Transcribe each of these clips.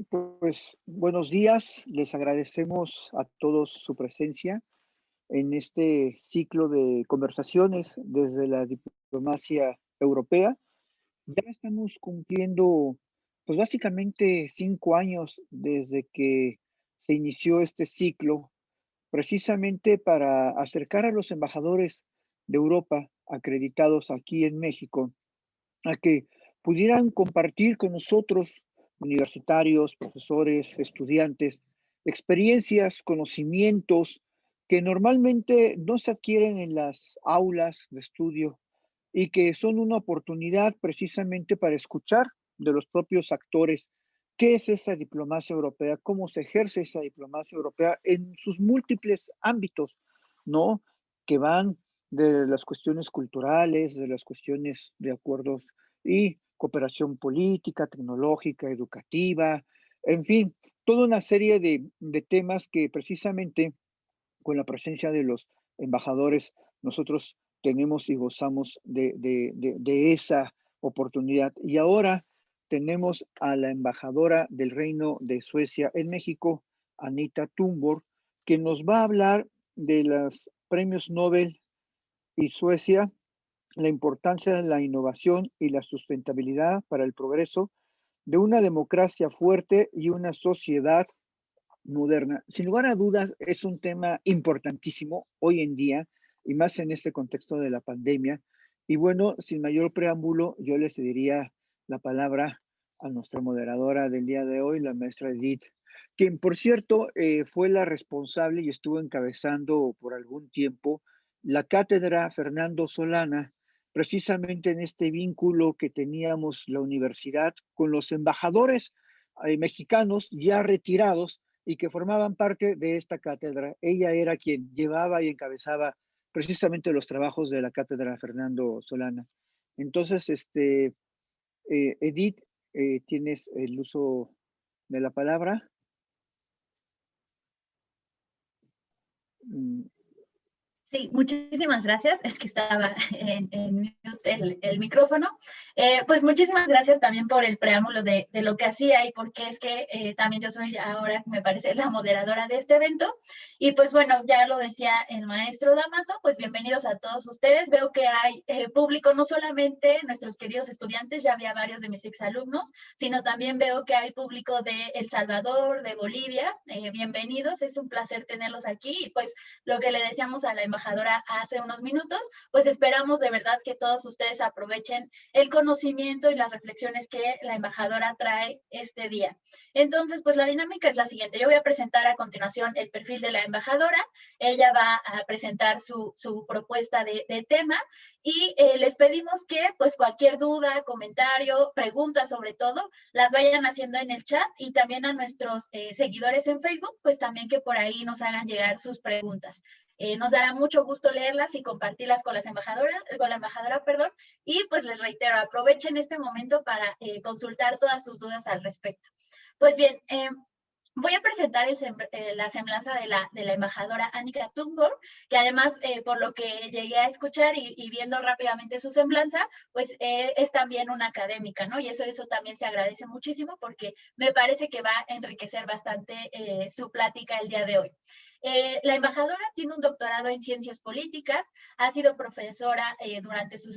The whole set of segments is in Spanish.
Pues buenos días, les agradecemos a todos su presencia en este ciclo de conversaciones desde la diplomacia europea. Ya estamos cumpliendo, pues básicamente 5 años desde que se inició este ciclo, precisamente para acercar a los embajadores de Europa acreditados aquí en México a que pudieran compartir con nosotros, universitarios, profesores, estudiantes, experiencias, conocimientos que normalmente no se adquieren en las aulas de estudio y que son una oportunidad precisamente para escuchar de los propios actores qué es esa diplomacia europea, cómo se ejerce esa diplomacia europea en sus múltiples ámbitos, ¿no? Que van de las cuestiones culturales, de las cuestiones de acuerdos y cooperación política, tecnológica, educativa, en fin, toda una serie de temas que precisamente con la presencia de los embajadores nosotros tenemos y gozamos de esa oportunidad. Y ahora tenemos a la embajadora del Reino de Suecia en México, Anita Thunborg, que nos va a hablar de los premios Nobel y Suecia, la importancia de la innovación y la sustentabilidad para el progreso de una democracia fuerte y una sociedad moderna. Sin lugar a dudas, es un tema importantísimo hoy en día y más en este contexto de la pandemia. Y bueno, sin mayor preámbulo, yo le cedería la palabra a nuestra moderadora del día de hoy, la maestra Edith, quien por cierto fue la responsable y estuvo encabezando por algún tiempo la cátedra Fernando Solana, precisamente en este vínculo que teníamos la universidad con los embajadores mexicanos ya retirados y que formaban parte de esta cátedra. Ella era quien llevaba y encabezaba precisamente los trabajos de la cátedra Fernando Solana. Entonces, Edith, tienes el uso de la palabra. Mm. Sí, muchísimas gracias. Es que estaba en mute el micrófono. Pues muchísimas gracias también por el preámbulo de lo que hacía y porque es que también yo soy ahora, me parece, la moderadora de este evento. Y pues bueno, ya lo decía el maestro Damaso, pues bienvenidos a todos ustedes. Veo que hay público, no solamente nuestros queridos estudiantes, ya había varios de mis exalumnos, sino también veo que hay público de El Salvador, de Bolivia. Bienvenidos, es un placer tenerlos aquí. Y pues lo que le decíamos a la embajadora hace unos minutos, pues esperamos de verdad que todos ustedes aprovechen el conocimiento y las reflexiones que la embajadora trae este día. Entonces, pues la dinámica es la siguiente. Yo voy a presentar a continuación el perfil de la embajadora. Ella va a presentar su propuesta de tema y les pedimos que pues cualquier duda, comentario, pregunta sobre todo, las vayan haciendo en el chat y también a nuestros seguidores en Facebook, pues también que por ahí nos hagan llegar sus preguntas. Nos dará mucho gusto leerlas y compartirlas con la embajadora, perdón, y pues les reitero, aprovechen este momento para consultar todas sus dudas al respecto. Pues bien, voy a presentar la semblanza de la embajadora Anita Thunborg, que además, por lo que llegué a escuchar y viendo rápidamente su semblanza, pues es también una académica, ¿no? Y eso también se agradece muchísimo porque me parece que va a enriquecer bastante su plática el día de hoy. La embajadora tiene un doctorado en ciencias políticas, ha sido profesora durante sus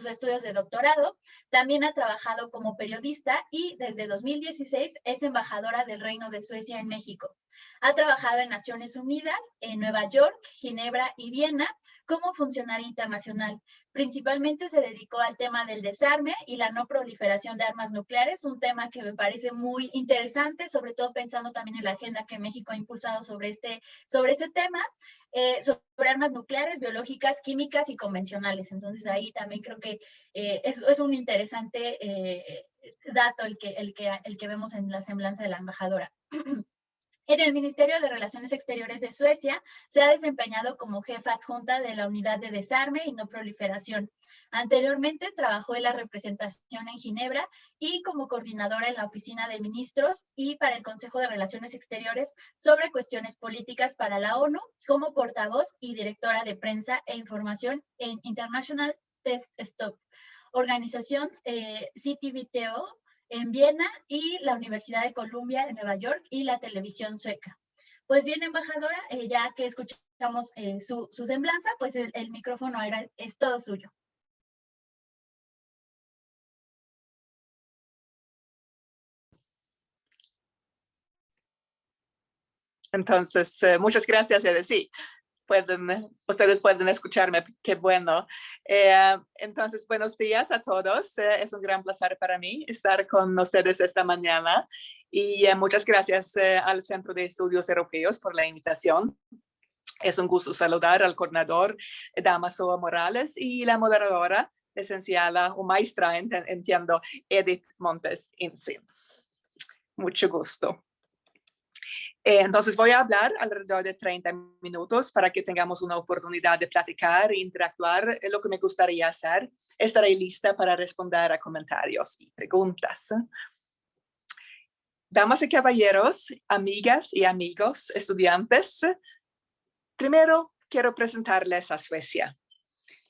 estudios de doctorado, también ha trabajado como periodista y desde 2016 es embajadora del Reino de Suecia en México. Ha trabajado en Naciones Unidas, en Nueva York, Ginebra y Viena como funcionaria internacional. Principalmente se dedicó al tema del desarme y la no proliferación de armas nucleares, un tema que me parece muy interesante, sobre todo pensando también en la agenda que México ha impulsado sobre este tema, sobre armas nucleares, biológicas, químicas y convencionales. Entonces ahí también creo que es un interesante dato el que vemos en la semblanza de la embajadora. En el Ministerio de Relaciones Exteriores de Suecia se ha desempeñado como jefa adjunta de la Unidad de Desarme y No Proliferación. Anteriormente trabajó en la representación en Ginebra y como coordinadora en la Oficina de Ministros y para el Consejo de Relaciones Exteriores sobre cuestiones políticas para la ONU, como portavoz y directora de prensa e información en International Test Stop, organización CTBTO, en Viena y la Universidad de Columbia en Nueva York y la televisión sueca. Pues bien, embajadora, ya que escuchamos su semblanza, pues el micrófono es todo suyo. Entonces, muchas gracias, sí. Ustedes pueden escucharme, qué bueno. Entonces, buenos días a todos. Es un gran placer para mí estar con ustedes esta mañana y muchas gracias al Centro de Estudios Europeos por la invitación. Es un gusto saludar al coordinador Dámaso Morales y la moderadora, licenciada o maestra, entiendo, Edith Montes Insin. Mucho gusto. Entonces voy a hablar alrededor de 30 minutos para que tengamos una oportunidad de platicar e interactuar. Lo que me gustaría hacer, estaré lista para responder a comentarios y preguntas. Damas y caballeros, amigas y amigos, estudiantes, primero quiero presentarles a Suecia.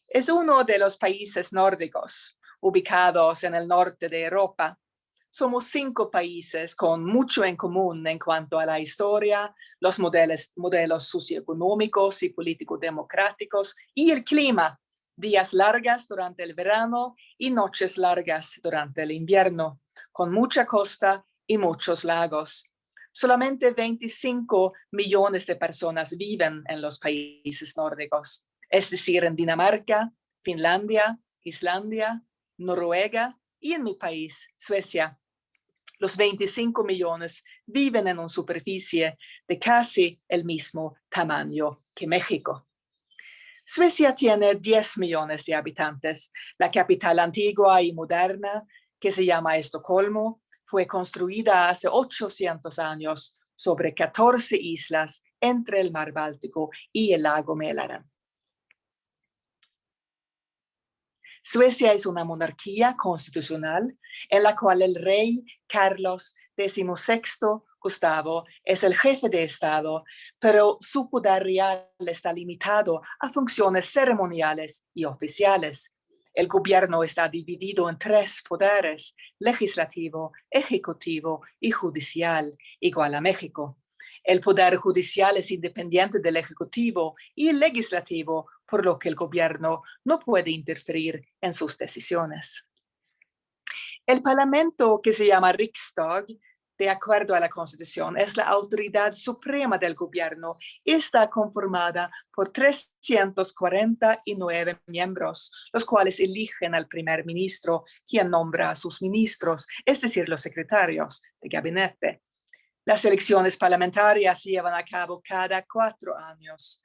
Es uno de los países nórdicos ubicados en el norte de Europa. Somos 5 países con mucho en común en cuanto a la historia, los modelos socioeconómicos y político-democráticos y el clima, días largas durante el verano y noches largas durante el invierno, con mucha costa y muchos lagos. Solamente 25 millones de personas viven en los países nórdicos, es decir, en Dinamarca, Finlandia, Islandia, Noruega y en mi país, Suecia. Los 25 millones viven en una superficie de casi el mismo tamaño que México. Suecia tiene 10 millones de habitantes. La capital antigua y moderna, que se llama Estocolmo, fue construida hace 800 años sobre 14 islas entre el mar Báltico y el lago Mälaren. Suecia es una monarquía constitucional en la cual el rey Carlos XVI Gustavo es el jefe de Estado, pero su poder real está limitado a funciones ceremoniales y oficiales. El gobierno está dividido en 3 poderes: legislativo, ejecutivo y judicial, igual a México. El poder judicial es independiente del ejecutivo y el legislativo, por lo que el gobierno no puede interferir en sus decisiones. El parlamento, que se llama Riksdag, de acuerdo a la Constitución, es la autoridad suprema del gobierno y está conformada por 349 miembros, los cuales eligen al primer ministro, quien nombra a sus ministros, es decir, los secretarios de gabinete. Las elecciones parlamentarias se llevan a cabo cada 4 años.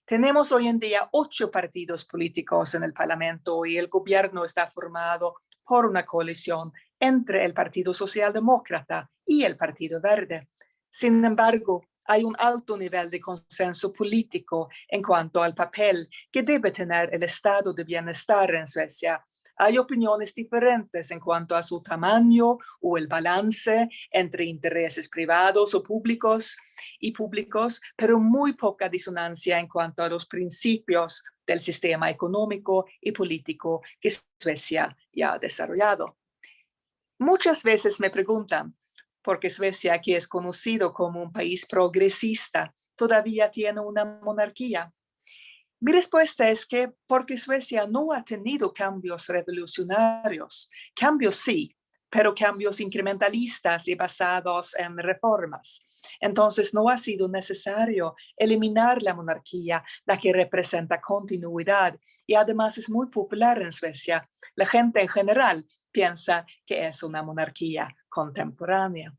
Tenemos hoy en día 8 partidos políticos en el Parlamento y el gobierno está formado por una coalición entre el Partido Socialdemócrata y el Partido Verde. Sin embargo, hay un alto nivel de consenso político en cuanto al papel que debe tener el estado de bienestar en Suecia. Hay opiniones diferentes en cuanto a su tamaño o el balance entre intereses privados o públicos, pero muy poca disonancia en cuanto a los principios del sistema económico y político que Suecia ya ha desarrollado. Muchas veces me preguntan por qué Suecia, que es conocido como un país progresista, todavía tiene una monarquía. Mi respuesta es que porque Suecia no ha tenido cambios revolucionarios. Cambios sí, pero cambios incrementalistas y basados en reformas. Entonces no ha sido necesario eliminar la monarquía, la que representa continuidad y además es muy popular en Suecia. La gente en general piensa que es una monarquía contemporánea.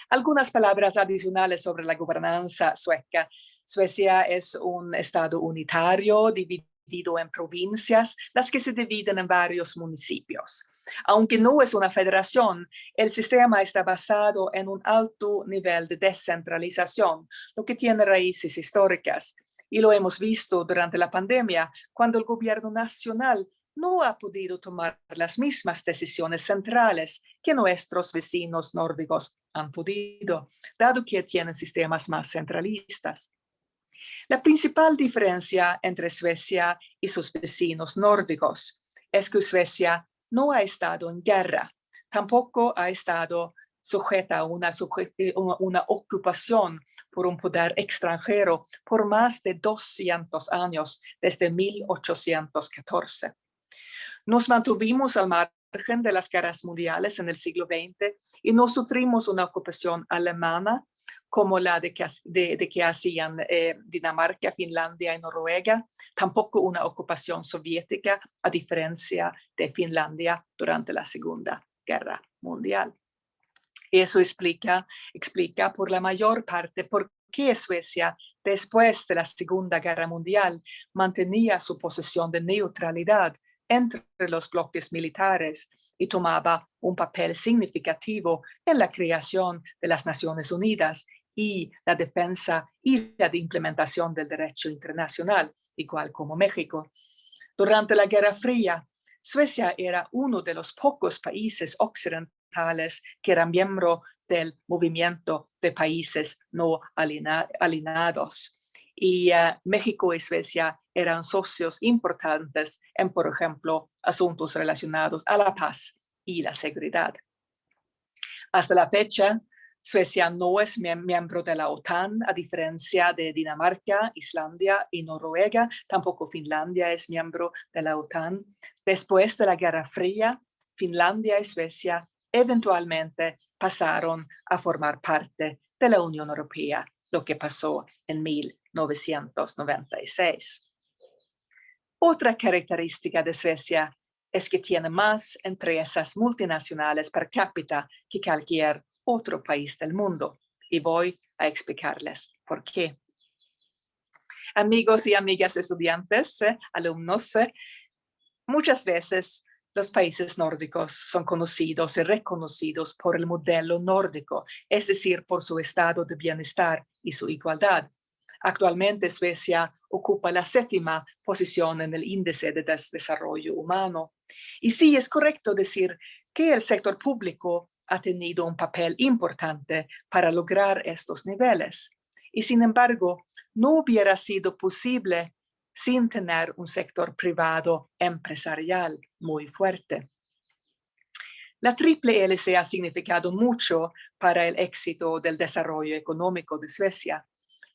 Algunas palabras adicionales sobre la gobernanza sueca. Suecia es un estado unitario dividido en provincias, las que se dividen en varios municipios. Aunque no es una federación, el sistema está basado en un alto nivel de descentralización, lo que tiene raíces históricas. Y lo hemos visto durante la pandemia, cuando el gobierno nacional no ha podido tomar las mismas decisiones centrales que nuestros vecinos nórdicos han podido, dado que tienen sistemas más centralistas. La principal diferencia entre Suecia y sus vecinos nórdicos es que Suecia no ha estado en guerra. tampoco ha estado sujeta a una ocupación por un poder extranjero por más de 200 años, desde 1814. Nos mantuvimos al margen de las guerras mundiales en el siglo XX y no sufrimos una ocupación alemana como la de que hacían Dinamarca, Finlandia y Noruega, tampoco una ocupación soviética, a diferencia de Finlandia durante la Segunda Guerra Mundial. Eso explica por la mayor parte por qué Suecia, después de la Segunda Guerra Mundial, mantenía su posición de neutralidad entre los bloques militares y tomaba un papel significativo en la creación de las Naciones Unidas y la defensa y la implementación del derecho internacional, igual como México. Durante la Guerra Fría, Suecia era uno de los pocos países occidentales que era miembro del movimiento de países no alineados. Y México y Suecia eran socios importantes en, por ejemplo, asuntos relacionados a la paz y la seguridad. Hasta la fecha, Suecia no es miembro de la OTAN, a diferencia de Dinamarca, Islandia y Noruega. Tampoco Finlandia es miembro de la OTAN. Después de la Guerra Fría, Finlandia y Suecia eventualmente pasaron a formar parte de la Unión Europea, lo que pasó en 1996. Otra característica de Suecia es que tiene más empresas multinacionales per cápita que cualquier otro país del mundo. Y voy a explicarles por qué. Amigos y amigas estudiantes, alumnos, muchas veces los países nórdicos son conocidos y reconocidos por el modelo nórdico, es decir, por su estado de bienestar y su igualdad. Actualmente Suecia ocupa la 7ª posición en el índice de desarrollo humano. Y sí, es correcto decir que el sector público ha tenido un papel importante para lograr estos niveles. Y sin embargo, no hubiera sido posible sin tener un sector privado empresarial muy fuerte. La triple hélice ha significado mucho para el éxito del desarrollo económico de Suecia,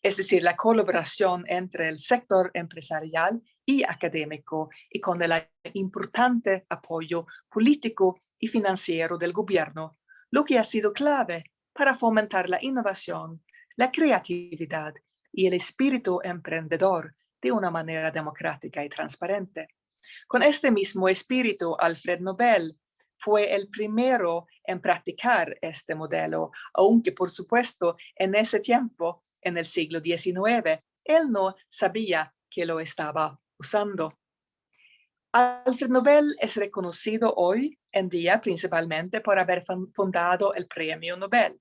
es decir, la colaboración entre el sector empresarial y académico y con el importante apoyo político y financiero del gobierno, lo que ha sido clave para fomentar la innovación, la creatividad y el espíritu emprendedor de una manera democrática y transparente. Con este mismo espíritu, Alfred Nobel fue el primero en practicar este modelo, aunque por supuesto en ese tiempo, en el siglo XIX, él no sabía que lo estaba usando. Alfred Nobel es reconocido hoy en día principalmente por haber fundado el Premio Nobel.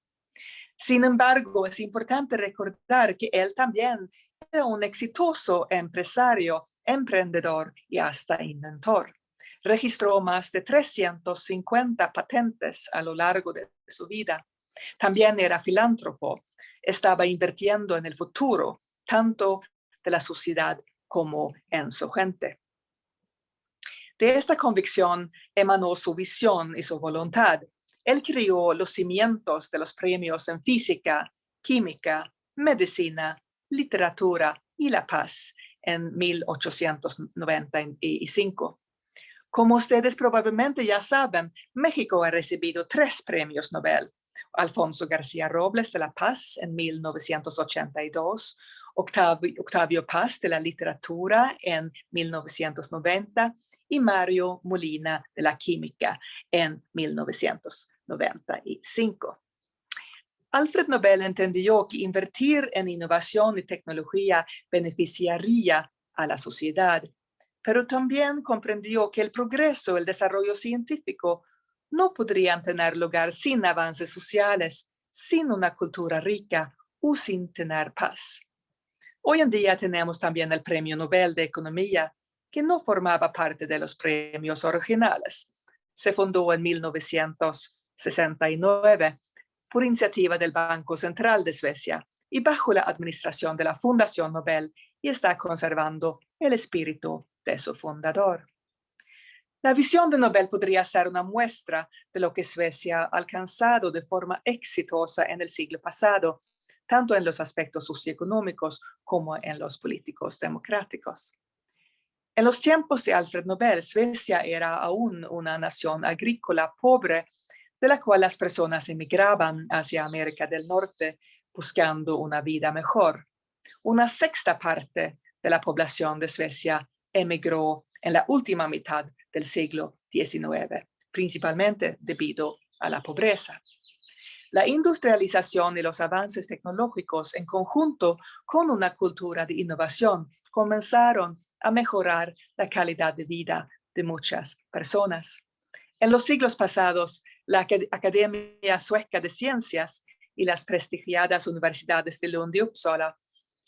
Sin embargo, es importante recordar que él también era un exitoso empresario, emprendedor y hasta inventor. Registró más de 350 patentes a lo largo de su vida. También era filántropo. Estaba invirtiendo en el futuro, tanto de la sociedad como en su gente. De esta convicción emanó su visión y su voluntad. Él creó los cimientos de los premios en física, química, medicina, literatura y la paz en 1895. Como ustedes probablemente ya saben, México ha recibido 3 premios Nobel. Alfonso García Robles de la Paz en 1982, Octavio Paz de la Literatura en 1990 y Mario Molina de la Química en 1995. Alfred Nobel entendió que invertir en innovación y tecnología beneficiaría a la sociedad, pero también comprendió que el progreso, el desarrollo científico, no podrían tener lugar sin avances sociales, sin una cultura rica o sin tener paz. Hoy en día tenemos también el Premio Nobel de Economía, que no formaba parte de los premios originales. Se fundó en 1969 por iniciativa del Banco Central de Suecia y bajo la administración de la Fundación Nobel, y está conservando el espíritu de su fundador. La visión de Nobel podría ser una muestra de lo que Suecia ha alcanzado de forma exitosa en el siglo pasado, tanto en los aspectos socioeconómicos como en los políticos democráticos. En los tiempos de Alfred Nobel, Suecia era aún una nación agrícola pobre, de la cual las personas emigraban hacia América del Norte buscando una vida mejor. Una sexta parte de la población de Suecia emigró en la última mitad del siglo XIX, principalmente debido a la pobreza. La industrialización y los avances tecnológicos en conjunto con una cultura de innovación comenzaron a mejorar la calidad de vida de muchas personas. En los siglos pasados, la Academia Sueca de Ciencias y las prestigiadas universidades de Lund y Uppsala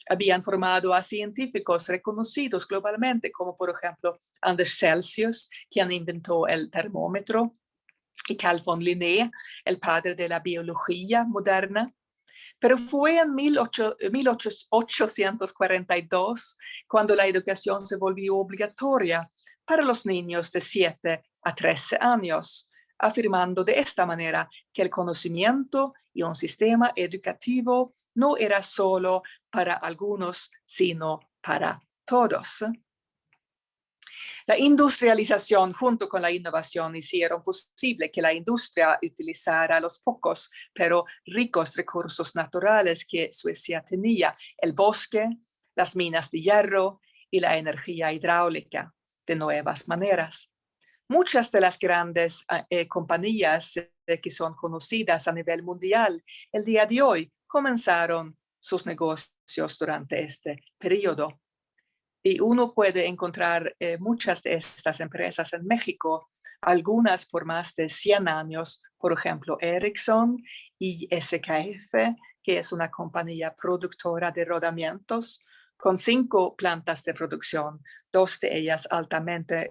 habían formado a científicos reconocidos globalmente, como por ejemplo Anders Celsius, quien inventó el termómetro, y Carl von Linné, el padre de la biología moderna. Pero fue en 1842 cuando la educación se volvió obligatoria para los niños de 7 a 13 años, afirmando de esta manera que el conocimiento y un sistema educativo no era solo para algunos, sino para todos. La industrialización junto con la innovación hicieron posible que la industria utilizara los pocos pero ricos recursos naturales que Suecia tenía, el bosque, las minas de hierro y la energía hidráulica de nuevas maneras. Muchas de las grandes compañías que son conocidas a nivel mundial el día de hoy comenzaron sus negocios durante este periodo. Y uno puede encontrar muchas de estas empresas en México, algunas por más de 100 años, por ejemplo, Ericsson y SKF, que es una compañía productora de rodamientos, con 5 plantas de producción, 2 de ellas altamente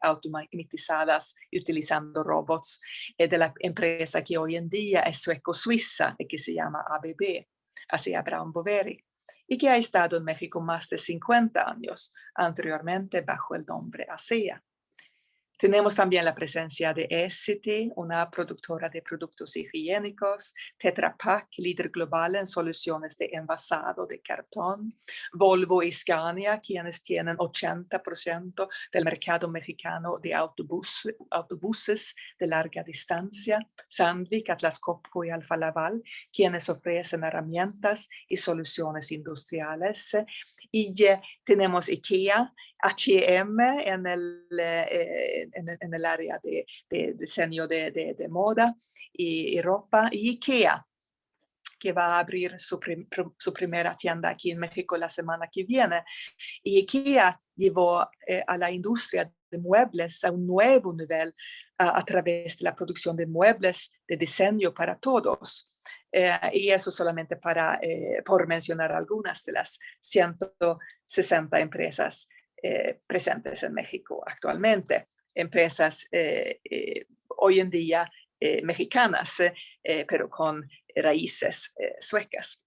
automatizadas, utilizando robots, de la empresa que hoy en día es sueco-suiza y que se llama ABB, así Abraham Boveri, y que ha estado en México más de 50 años, anteriormente bajo el nombre ASEA. Tenemos también la presencia de Essity, una productora de productos higiénicos, Tetra Pak, líder global en soluciones de envasado de cartón, Volvo y Scania, quienes tienen 80% del mercado mexicano de autobuses de larga distancia, Sandvik, Atlas Copco y Alfa Laval, quienes ofrecen herramientas y soluciones industriales, y tenemos IKEA, H&M en el área de diseño de moda y ropa, y IKEA, que va a abrir su primera tienda aquí en México la semana que viene. Y IKEA llevó a la industria de muebles a un nuevo nivel a través de la producción de muebles de diseño para todos. Y eso solamente por mencionar algunas de las 160 empresas presentes en México actualmente, empresas hoy en día mexicanas, pero con raíces suecas.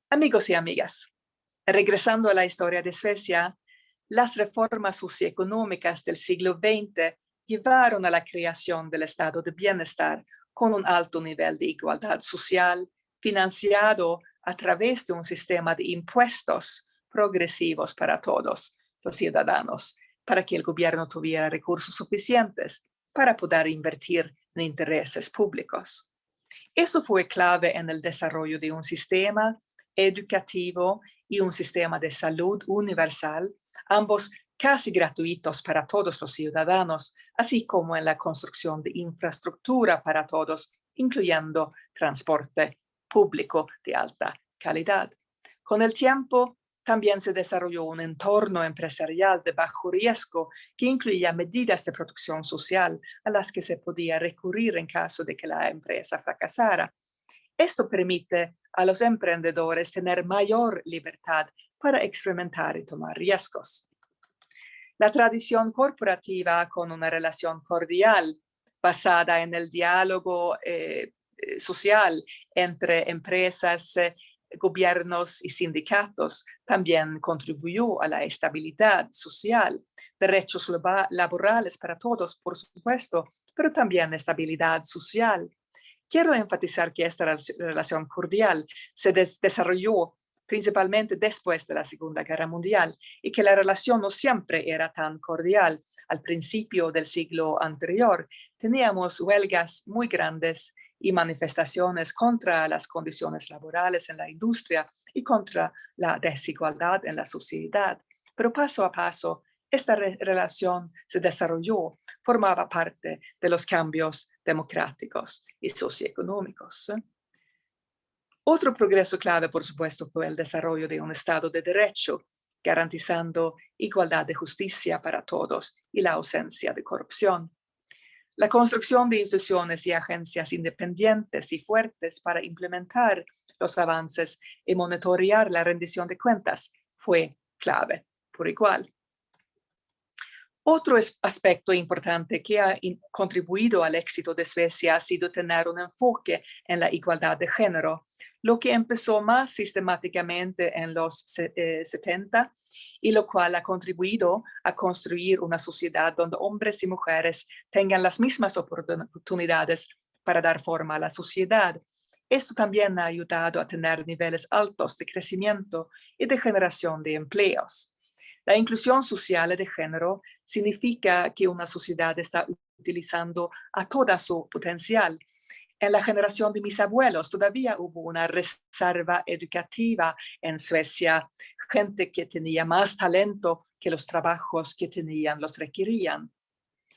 Amigos y amigas, regresando a la historia de Suecia, las reformas socioeconómicas del siglo XX llevaron a la creación del estado de bienestar con un alto nivel de igualdad social, financiado a través de un sistema de impuestos progresivos para todos los ciudadanos, para que el gobierno tuviera recursos suficientes para poder invertir en intereses públicos. Eso fue clave en el desarrollo de un sistema educativo y un sistema de salud universal, ambos casi gratuitos para todos los ciudadanos, así como en la construcción de infraestructura para todos, incluyendo transporte público de alta calidad. Con el tiempo, también se desarrolló un entorno empresarial de bajo riesgo que incluía medidas de protección social a las que se podía recurrir en caso de que la empresa fracasara. Esto permite a los emprendedores tener mayor libertad para experimentar y tomar riesgos. La tradición corporativa, con una relación cordial basada en el diálogo social entre empresas gobiernos y sindicatos también contribuyó a la estabilidad social, derechos laborales para todos, por supuesto, pero también estabilidad social. Quiero enfatizar que esta relación cordial se desarrolló principalmente después de la Segunda Guerra Mundial y que la relación no siempre era tan cordial. Al principio del siglo anterior teníamos huelgas muy grandes y manifestaciones contra las condiciones laborales en la industria y contra la desigualdad en la sociedad. Pero paso a paso, esta relación se desarrolló, formaba parte de los cambios democráticos y socioeconómicos. Otro progreso clave, por supuesto, fue el desarrollo de un Estado de Derecho, garantizando igualdad de justicia para todos y la ausencia de corrupción. La construcción de instituciones y agencias independientes y fuertes para implementar los avances y monitorear la rendición de cuentas fue clave por igual. Otro aspecto importante que ha contribuido al éxito de Suecia ha sido tener un enfoque en la igualdad de género, lo que empezó más sistemáticamente en los 70 y lo cual ha contribuido a construir una sociedad donde hombres y mujeres tengan las mismas oportunidades para dar forma a la sociedad. Esto también ha ayudado a tener niveles altos de crecimiento y de generación de empleos. La inclusión social y de género significa que una sociedad está utilizando a toda su potencial. En la generación de mis abuelos todavía hubo una reserva educativa en Suecia, gente que tenía más talento que los trabajos que tenían los requerían.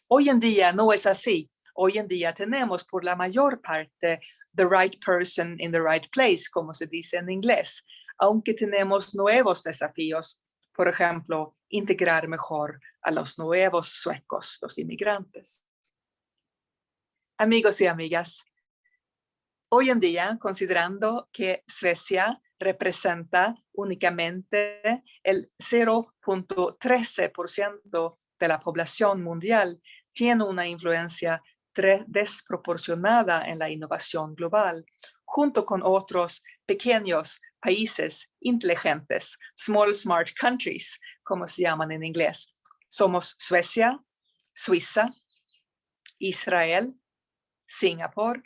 Hoy en día no es así. Hoy en día tenemos por la mayor parte the right person in the right place, como se dice en inglés, aunque tenemos nuevos desafíos. Por ejemplo, integrar mejor a los nuevos suecos, los inmigrantes. Amigos y amigas, hoy en día, considerando que Suecia representa únicamente el 0.13% de la población mundial, tiene una influencia desproporcionada en la innovación global, junto con otros pequeños países inteligentes, small smart countries, como se llaman en inglés. Somos Suecia, Suiza, Israel, Singapur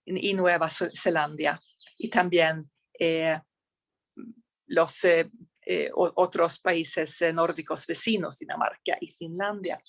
y Nueva Zelanda, y también los otros países nórdicos vecinos, Dinamarca y Finlandia.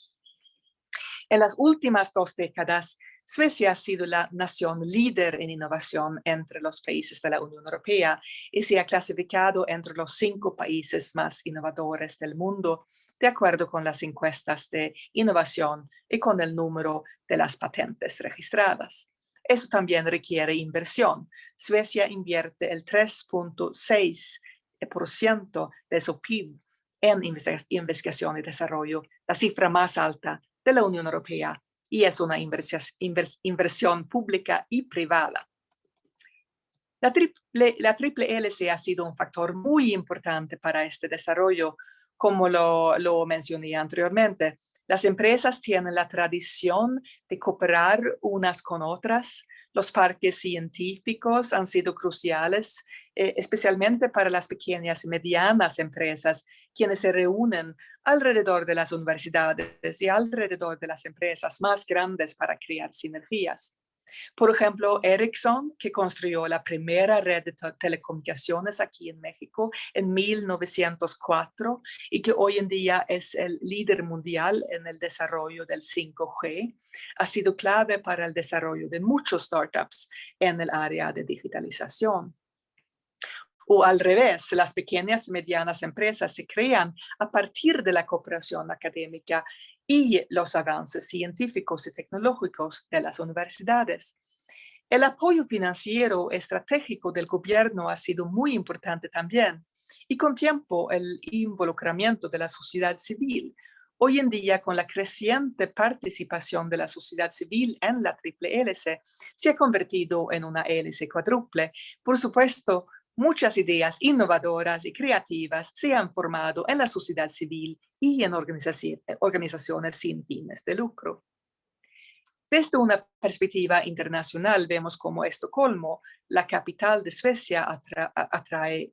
En las últimas 2 décadas, Suecia ha sido la nación líder en innovación entre los países de la Unión Europea y se ha clasificado entre los 5 países más innovadores del mundo, de acuerdo con las encuestas de innovación y con el número de las patentes registradas. Eso también requiere inversión. Suecia invierte el 3.6% de su PIB en investigación y desarrollo, la cifra más alta de la Unión Europea, y es una inversión pública y privada. La triple hélice ha sido un factor muy importante para este desarrollo, como lo mencioné anteriormente. Las empresas tienen la tradición de cooperar unas con otras. Los parques científicos han sido cruciales, especialmente para las pequeñas y medianas empresas, quienes se reúnen alrededor de las universidades y alrededor de las empresas más grandes para crear sinergias. Por ejemplo, Ericsson, que construyó la primera red de telecomunicaciones aquí en México en 1904 y que hoy en día es el líder mundial en el desarrollo del 5G, ha sido clave para el desarrollo de muchos startups en el área de digitalización. O al revés, las pequeñas y medianas empresas se crean a partir de la cooperación académica y los avances científicos y tecnológicos de las universidades. El apoyo financiero estratégico del gobierno ha sido muy importante también, y con tiempo el involucramiento de la sociedad civil. Hoy en día, con la creciente participación de la sociedad civil en la triple hélice, se ha convertido en una hélice cuádruple. Por supuesto, muchas ideas innovadoras y creativas se han formado en la sociedad civil y en organizaciones sin fines de lucro. Desde una perspectiva internacional, vemos cómo Estocolmo, la capital de Suecia, atrae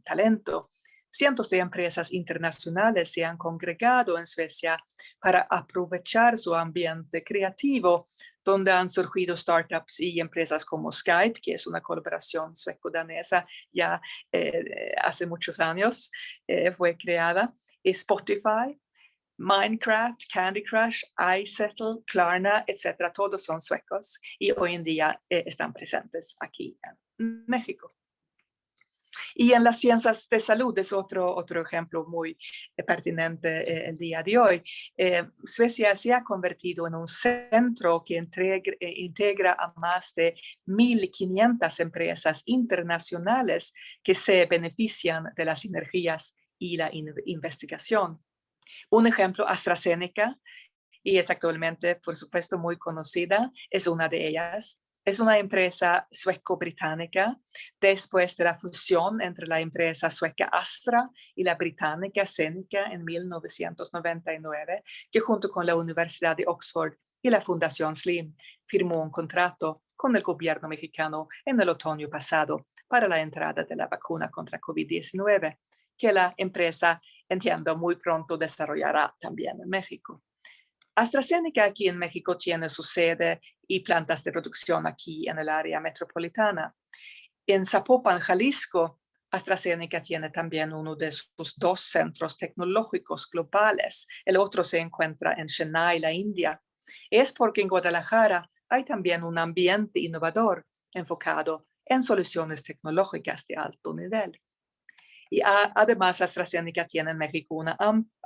talento. Cientos de empresas internacionales se han congregado en Suecia para aprovechar su ambiente creativo, donde han surgido startups y empresas como Skype, que es una colaboración sueco-danesa ya hace muchos años, fue creada, y Spotify, Minecraft, Candy Crush, iSettle, Klarna, etc. Todos son suecos y hoy en día están presentes aquí en México. Y en las ciencias de salud es otro ejemplo muy pertinente el día de hoy. Suecia se ha convertido en un centro que integra a más de 1.500 empresas internacionales que se benefician de las sinergias y la investigación. Un ejemplo, AstraZeneca, y es actualmente, por supuesto, muy conocida, es una de ellas. Es una empresa sueco-británica después de la fusión entre la empresa sueca Astra y la británica Zeneca en 1999, que junto con la Universidad de Oxford y la Fundación Slim firmó un contrato con el gobierno mexicano en el otoño pasado para la entrada de la vacuna contra COVID-19, que la empresa, entiendo, muy pronto desarrollará también en México. AstraZeneca aquí en México tiene su sede y plantas de producción aquí en el área metropolitana. En Zapopan, Jalisco, AstraZeneca tiene también uno de sus 2 centros tecnológicos globales. El otro se encuentra en Chennai, la India. Es porque en Guadalajara hay también un ambiente innovador enfocado en soluciones tecnológicas de alto nivel. Y además, AstraZeneca tiene en México una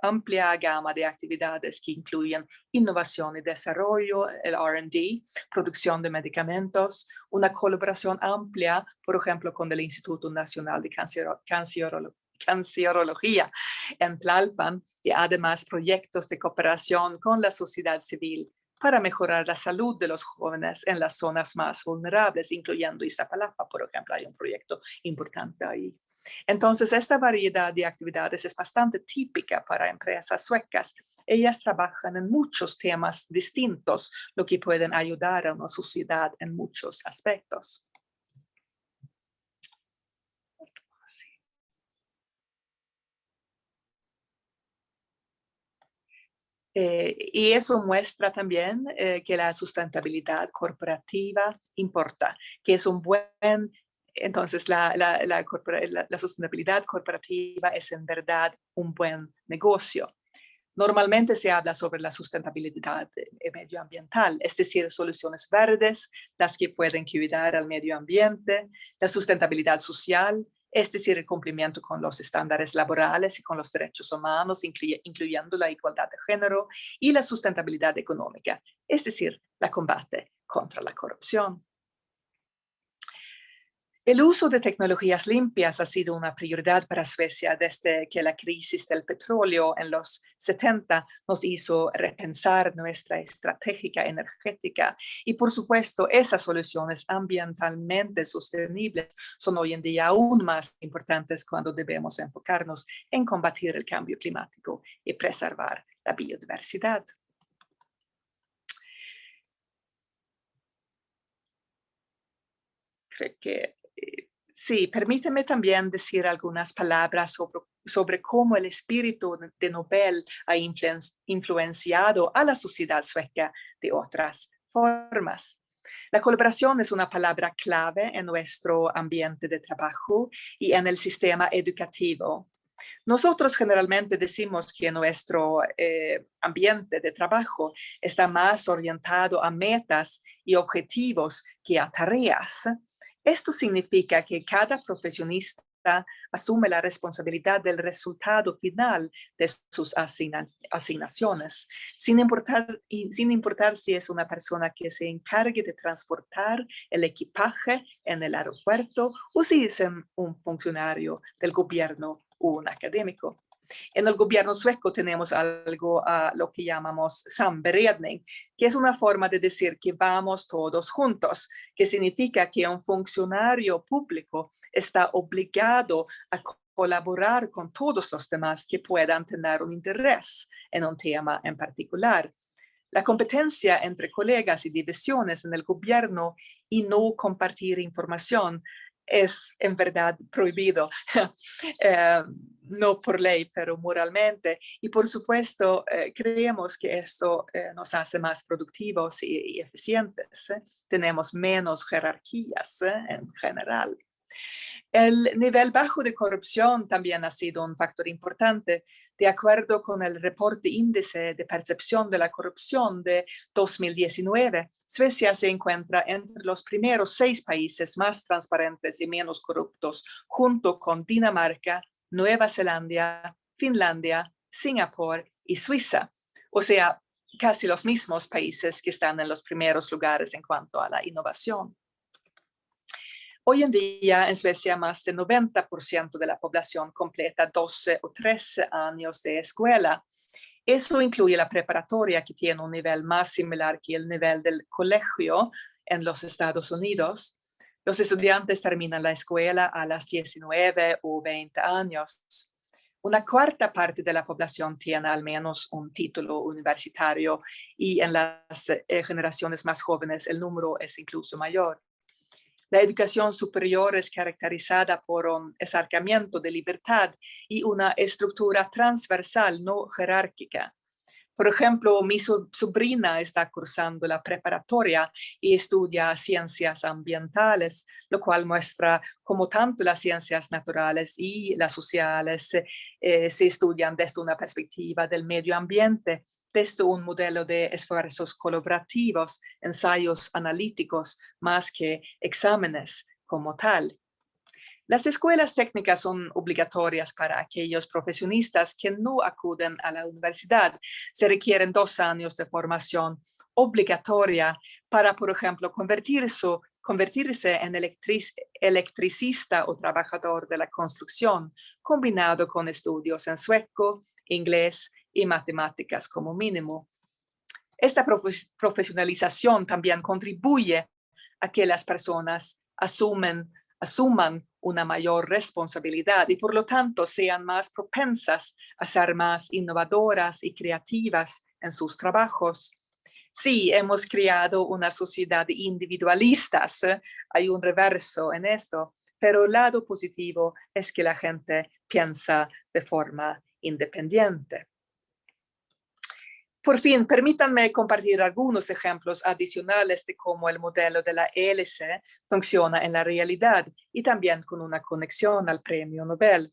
amplia gama de actividades que incluyen innovación y desarrollo, el R&D, producción de medicamentos, una colaboración amplia, por ejemplo, con el Instituto Nacional de Cancerología en Tlalpan, y además proyectos de cooperación con la sociedad civil para mejorar la salud de los jóvenes en las zonas más vulnerables, incluyendo Iztapalapa, por ejemplo. Hay un proyecto importante ahí. Entonces, esta variedad de actividades es bastante típica para empresas suecas. Ellas trabajan en muchos temas distintos, lo que pueden ayudar a una sociedad en muchos aspectos. Y eso muestra también que la sustentabilidad corporativa importa, que es un buen, entonces la sustentabilidad corporativa es en verdad un buen negocio. Normalmente se habla sobre la sustentabilidad medioambiental, es decir, soluciones verdes, las que pueden cuidar al medio ambiente, la sustentabilidad social, es decir, el cumplimiento con los estándares laborales y con los derechos humanos, incluyendo la igualdad de género, y la sustentabilidad económica, es decir, la combate contra la corrupción. El uso de tecnologías limpias ha sido una prioridad para Suecia desde que la crisis del petróleo en los 70 nos hizo repensar nuestra estrategia energética. Y por supuesto, esas soluciones ambientalmente sostenibles son hoy en día aún más importantes cuando debemos enfocarnos en combatir el cambio climático y preservar la biodiversidad. Creo que sí, permíteme también decir algunas palabras sobre cómo el espíritu de Nobel ha influenciado a la sociedad sueca de otras formas. La colaboración es una palabra clave en nuestro ambiente de trabajo y en el sistema educativo. Nosotros generalmente decimos que nuestro ambiente de trabajo está más orientado a metas y objetivos que a tareas. Esto significa que cada profesionista asume la responsabilidad del resultado final de sus asignaciones, sin importar si es una persona que se encargue de transportar el equipaje en el aeropuerto o si es un funcionario del gobierno o un académico. En el gobierno sueco tenemos algo a lo que llamamos samberedning, que es una forma de decir que vamos todos juntos, que significa que un funcionario público está obligado a colaborar con todos los demás que puedan tener un interés en un tema en particular. La competencia entre colegas y divisiones en el gobierno y no compartir información es en verdad prohibido, no por ley, pero moralmente. Y por supuesto, creemos que esto nos hace más productivos y eficientes. Tenemos menos jerarquías en general. El nivel bajo de corrupción también ha sido un factor importante. De acuerdo con el reporte Índice de Percepción de la Corrupción de 2019, Suecia se encuentra entre los primeros 6 países más transparentes y menos corruptos, junto con Dinamarca, Nueva Zelanda, Finlandia, Singapur y Suiza. O sea, casi los mismos países que están en los primeros lugares en cuanto a la innovación. Hoy en día en Suecia más del 90% de la población completa 12 o 13 años de escuela. Eso incluye la preparatoria, que tiene un nivel más similar que el nivel del colegio en los Estados Unidos. Los estudiantes terminan la escuela a las 19 o 20 años. Una cuarta parte de la población tiene al menos un título universitario y en las generaciones más jóvenes el número es incluso mayor. La educación superior es caracterizada por un acercamiento de libertad y una estructura transversal no jerárquica. Por ejemplo, mi sobrina está cursando la preparatoria y estudia ciencias ambientales, lo cual muestra cómo tanto las ciencias naturales y las sociales se estudian desde una perspectiva del medio ambiente, desde un modelo de esfuerzos colaborativos, ensayos analíticos, más que exámenes como tal. Las escuelas técnicas son obligatorias para aquellos profesionistas que no acuden a la universidad. Se requieren 2 años de formación obligatoria para, por ejemplo, convertirse en electricista o trabajador de la construcción, combinado con estudios en sueco, inglés y matemáticas como mínimo. Esta profesionalización también contribuye a que las personas asuman una mayor responsabilidad y por lo tanto sean más propensas a ser más innovadoras y creativas en sus trabajos. Sí, hemos creado una sociedad de individualistas, hay un reverso en esto, pero el lado positivo es que la gente piensa de forma independiente. Por fin, permítanme compartir algunos ejemplos adicionales de cómo el modelo de la hélice funciona en la realidad y también con una conexión al Premio Nobel.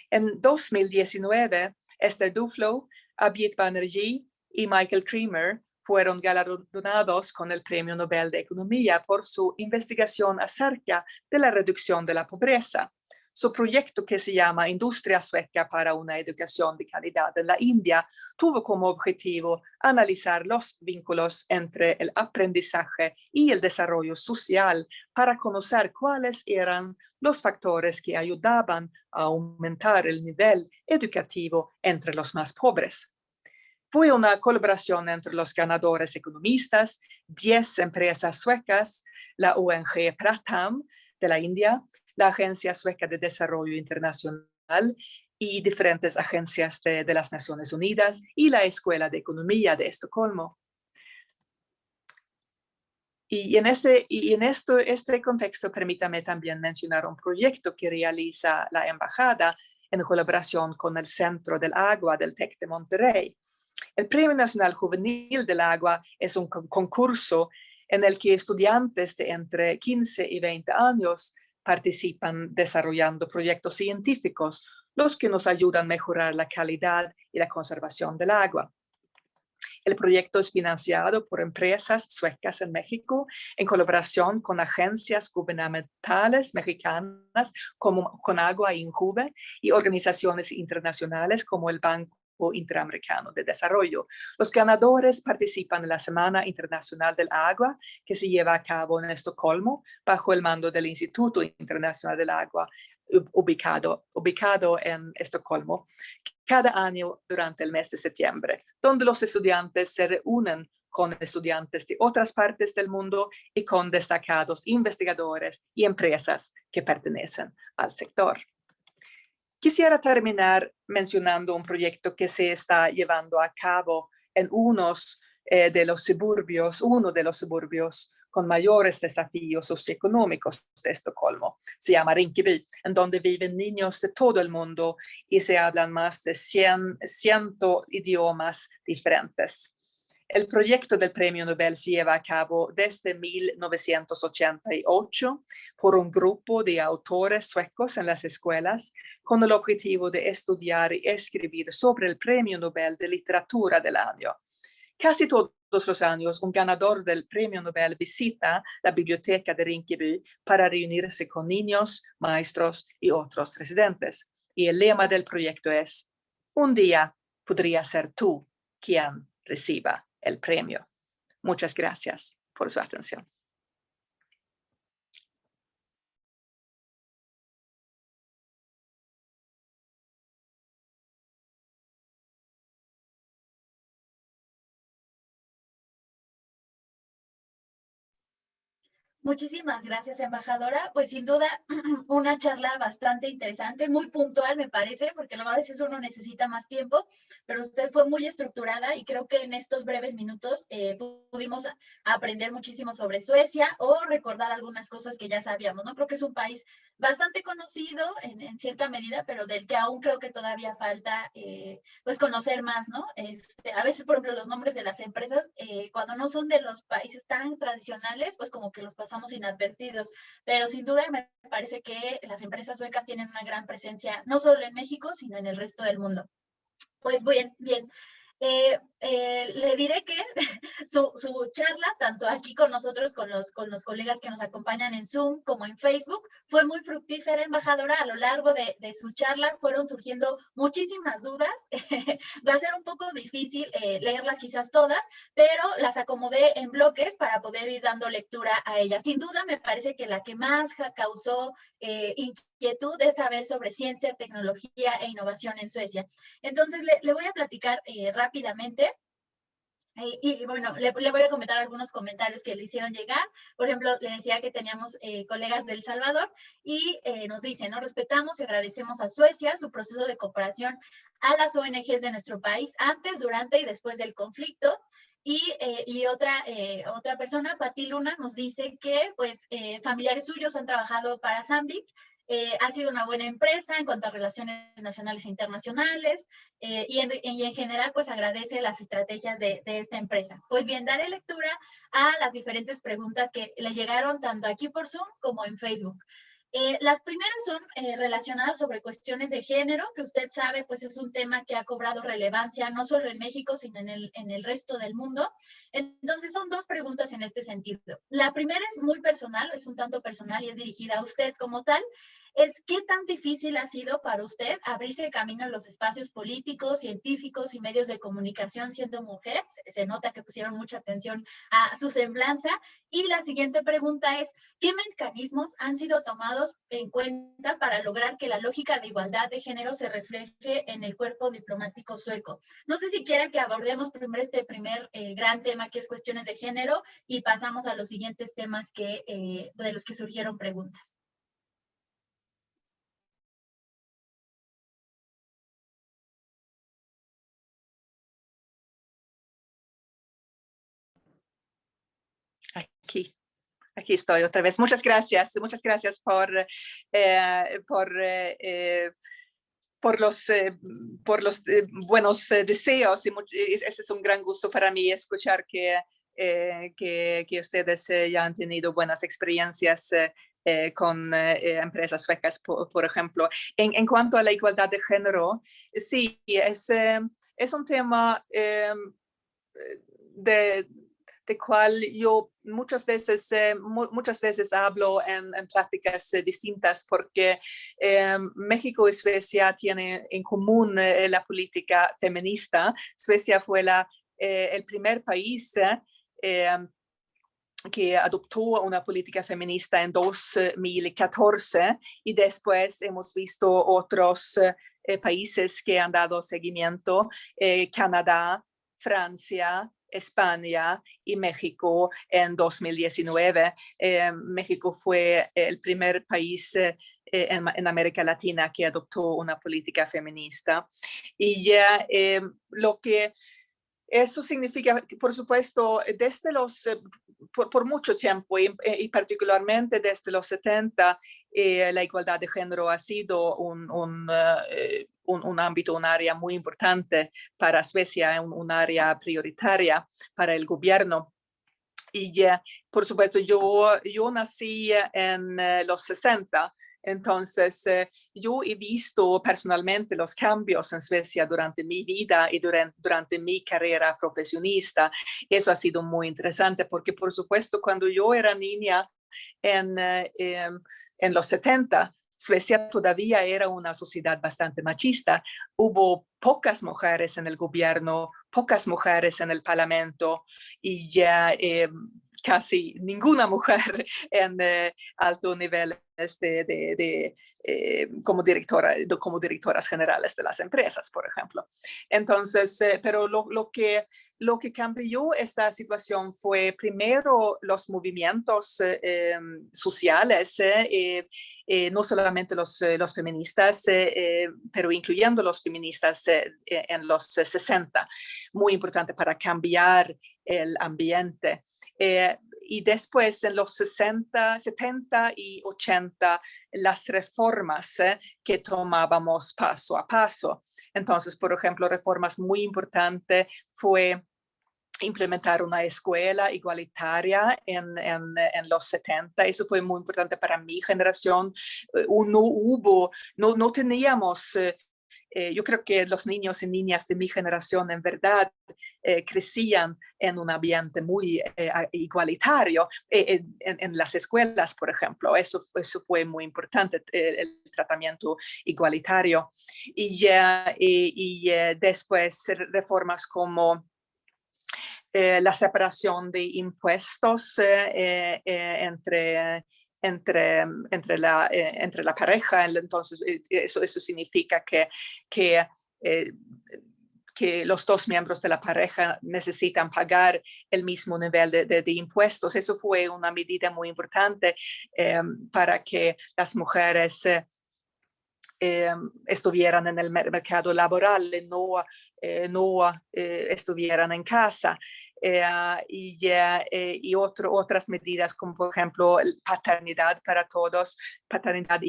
En 2019, Esther Duflo, Abhijit Banerjee y Michael Kremer fueron galardonados con el Premio Nobel de Economía por su investigación acerca de la reducción de la pobreza. Su proyecto, que se llama Industria Sueca para una educación de calidad en la India, tuvo como objetivo analizar los vínculos entre el aprendizaje y el desarrollo social para conocer cuáles eran los factores que ayudaban a aumentar el nivel educativo entre los más pobres. Fue una colaboración entre los ganadores economistas, 10 empresas suecas, la ONG Pratham de la India, la Agencia Sueca de Desarrollo Internacional y diferentes agencias de las Naciones Unidas y la Escuela de Economía de Estocolmo. Y en este contexto, permítame también mencionar un proyecto que realiza la Embajada en colaboración con el Centro del Agua del TEC de Monterrey. El Premio Nacional Juvenil del Agua es un concurso en el que estudiantes de entre 15 y 20 años participan desarrollando proyectos científicos, los que nos ayudan a mejorar la calidad y la conservación del agua. El proyecto es financiado por empresas suecas en México en colaboración con agencias gubernamentales mexicanas como Conagua y Injuve y organizaciones internacionales como el Banco Interamericano de Desarrollo. Los ganadores participan en la Semana Internacional del Agua, que se lleva a cabo en Estocolmo bajo el mando del Instituto Internacional del Agua, ubicado en Estocolmo, cada año durante el mes de septiembre, donde los estudiantes se reúnen con estudiantes de otras partes del mundo y con destacados investigadores y empresas que pertenecen al sector. Quisiera terminar mencionando un proyecto que se está llevando a cabo en unos de los suburbios, uno de los suburbios con mayores desafíos socioeconómicos de Estocolmo. Se llama Rinkeby, en donde viven niños de todo el mundo y se hablan más de 100 idiomas diferentes. El proyecto del Premio Nobel se lleva a cabo desde 1988 por un grupo de autores suecos en las escuelas con el objetivo de estudiar y escribir sobre el Premio Nobel de Literatura del año. Casi todos los años, un ganador del Premio Nobel visita la biblioteca de Rinkeby para reunirse con niños, maestros y otros residentes. Y el lema del proyecto es: un día podría ser tú quien reciba el premio. Muchas gracias por su atención. Muchísimas gracias, embajadora. Pues sin duda una charla bastante interesante, muy puntual me parece, porque luego a veces uno necesita más tiempo, pero usted fue muy estructurada y creo que en estos breves minutos pudimos aprender muchísimo sobre Suecia o recordar algunas cosas que ya sabíamos, ¿no? Creo que es un país bastante conocido en cierta medida, pero del que aún creo que todavía falta pues conocer más, ¿no? A veces, por ejemplo, los nombres de las empresas, cuando no son de los países tan tradicionales, pues como que los pasamos inadvertidos, pero sin duda me parece que las empresas suecas tienen una gran presencia, no solo en México, sino en el resto del mundo. Pues bien. Le diré que su charla, tanto aquí con nosotros, con los colegas que nos acompañan en Zoom, como en Facebook, fue muy fructífera, embajadora. A lo largo de su charla fueron surgiendo muchísimas dudas. Va a ser un poco difícil leerlas quizás todas, pero las acomodé en bloques para poder ir dando lectura a ellas. Sin duda me parece que la que más causó inquietud es saber sobre ciencia, tecnología e innovación en Suecia. Entonces le voy a platicar rápidamente. Y bueno, le voy a comentar algunos comentarios que le hicieron llegar. Por ejemplo, le decía que teníamos colegas de El Salvador y nos dicen, ¿no? Respetamos y agradecemos a Suecia su proceso de cooperación a las ONGs de nuestro país antes, durante y después del conflicto. Y otra persona, Pati Luna, nos dice que pues familiares suyos han trabajado para Sandvik. Ha sido una buena empresa en cuanto a relaciones nacionales e internacionales y en general pues agradece las estrategias de esta empresa. Pues bien, daré lectura a las diferentes preguntas que le llegaron tanto aquí por Zoom como en Facebook. Las primeras son relacionadas sobre cuestiones de género, que usted sabe, pues es un tema que ha cobrado relevancia no solo en México, sino en el resto del mundo. Entonces son dos preguntas en este sentido. La primera es muy personal, es un tanto personal y es dirigida a usted como tal. Es qué tan difícil ha sido para usted abrirse camino en los espacios políticos, científicos y medios de comunicación siendo mujer. Se nota que pusieron mucha atención a su semblanza. Y la siguiente pregunta es, ¿qué mecanismos han sido tomados en cuenta para lograr que la lógica de igualdad de género se refleje en el cuerpo diplomático sueco? No sé si quiera que abordemos primero este primer gran tema que es cuestiones de género y pasamos a los siguientes temas de los que surgieron preguntas. Aquí estoy otra vez. Muchas gracias por los buenos deseos. Ese es un gran gusto para mí escuchar que ustedes ya han tenido buenas experiencias con empresas suecas, por ejemplo. En cuanto a la igualdad de género, sí, es un tema de cual yo muchas veces hablo en pláticas distintas, porque México y Suecia tienen en común la política feminista. Suecia fue el primer país que adoptó una política feminista en 2014 y después hemos visto otros países que han dado seguimiento, Canadá, Francia, España y México en 2019. México fue el primer país en América Latina que adoptó una política feminista. Y lo que Eso significa, por supuesto, desde por mucho tiempo y particularmente desde los 70, la igualdad de género ha sido un ámbito, un área muy importante para Suecia, un área prioritaria para el gobierno. Y por supuesto, yo nací en los 60. Entonces, yo he visto personalmente los cambios en Suecia durante mi vida y durante mi carrera profesionista. Eso ha sido muy interesante porque, por supuesto, cuando yo era niña en los 70, Suecia todavía era una sociedad bastante machista. Hubo pocas mujeres en el gobierno, pocas mujeres en el parlamento y ya casi ninguna mujer en alto nivel como directoras generales de las empresas, por ejemplo. Entonces, pero lo que cambió esta situación fue primero los movimientos sociales, no solamente los feministas, pero incluyendo los feministas en los 60, muy importante para cambiar el ambiente. Y después en los 60, 70 y 80, las reformas que tomábamos paso a paso. Entonces, por ejemplo, reformas muy importantes fue implementar una escuela igualitaria en los 70. Eso fue muy importante para mi generación. No teníamos... yo creo que los niños y niñas de mi generación en verdad crecían en un ambiente muy igualitario en las escuelas, por ejemplo. Eso fue muy importante, el tratamiento igualitario. Y después reformas como la separación de impuestos entre la pareja. Entonces, eso significa que los dos miembros de la pareja necesitan pagar el mismo nivel de impuestos. Eso fue una medida muy importante para que las mujeres estuvieran en el mercado laboral y no estuvieran en casa. Y otras medidas como por ejemplo paternidad para todos, paternidad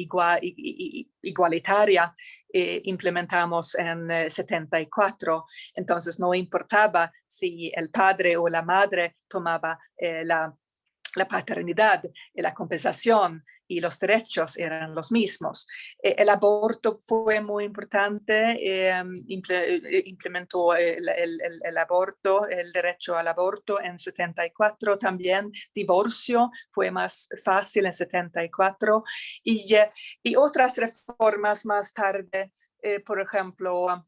igualitaria, implementamos en 74. Entonces no importaba si el padre o la madre tomaba la paternidad y la compensación y los derechos eran los mismos. El aborto fue muy importante, implementó el aborto, el derecho al aborto en 74, también divorcio fue más fácil en 74 y otras reformas más tarde, por ejemplo,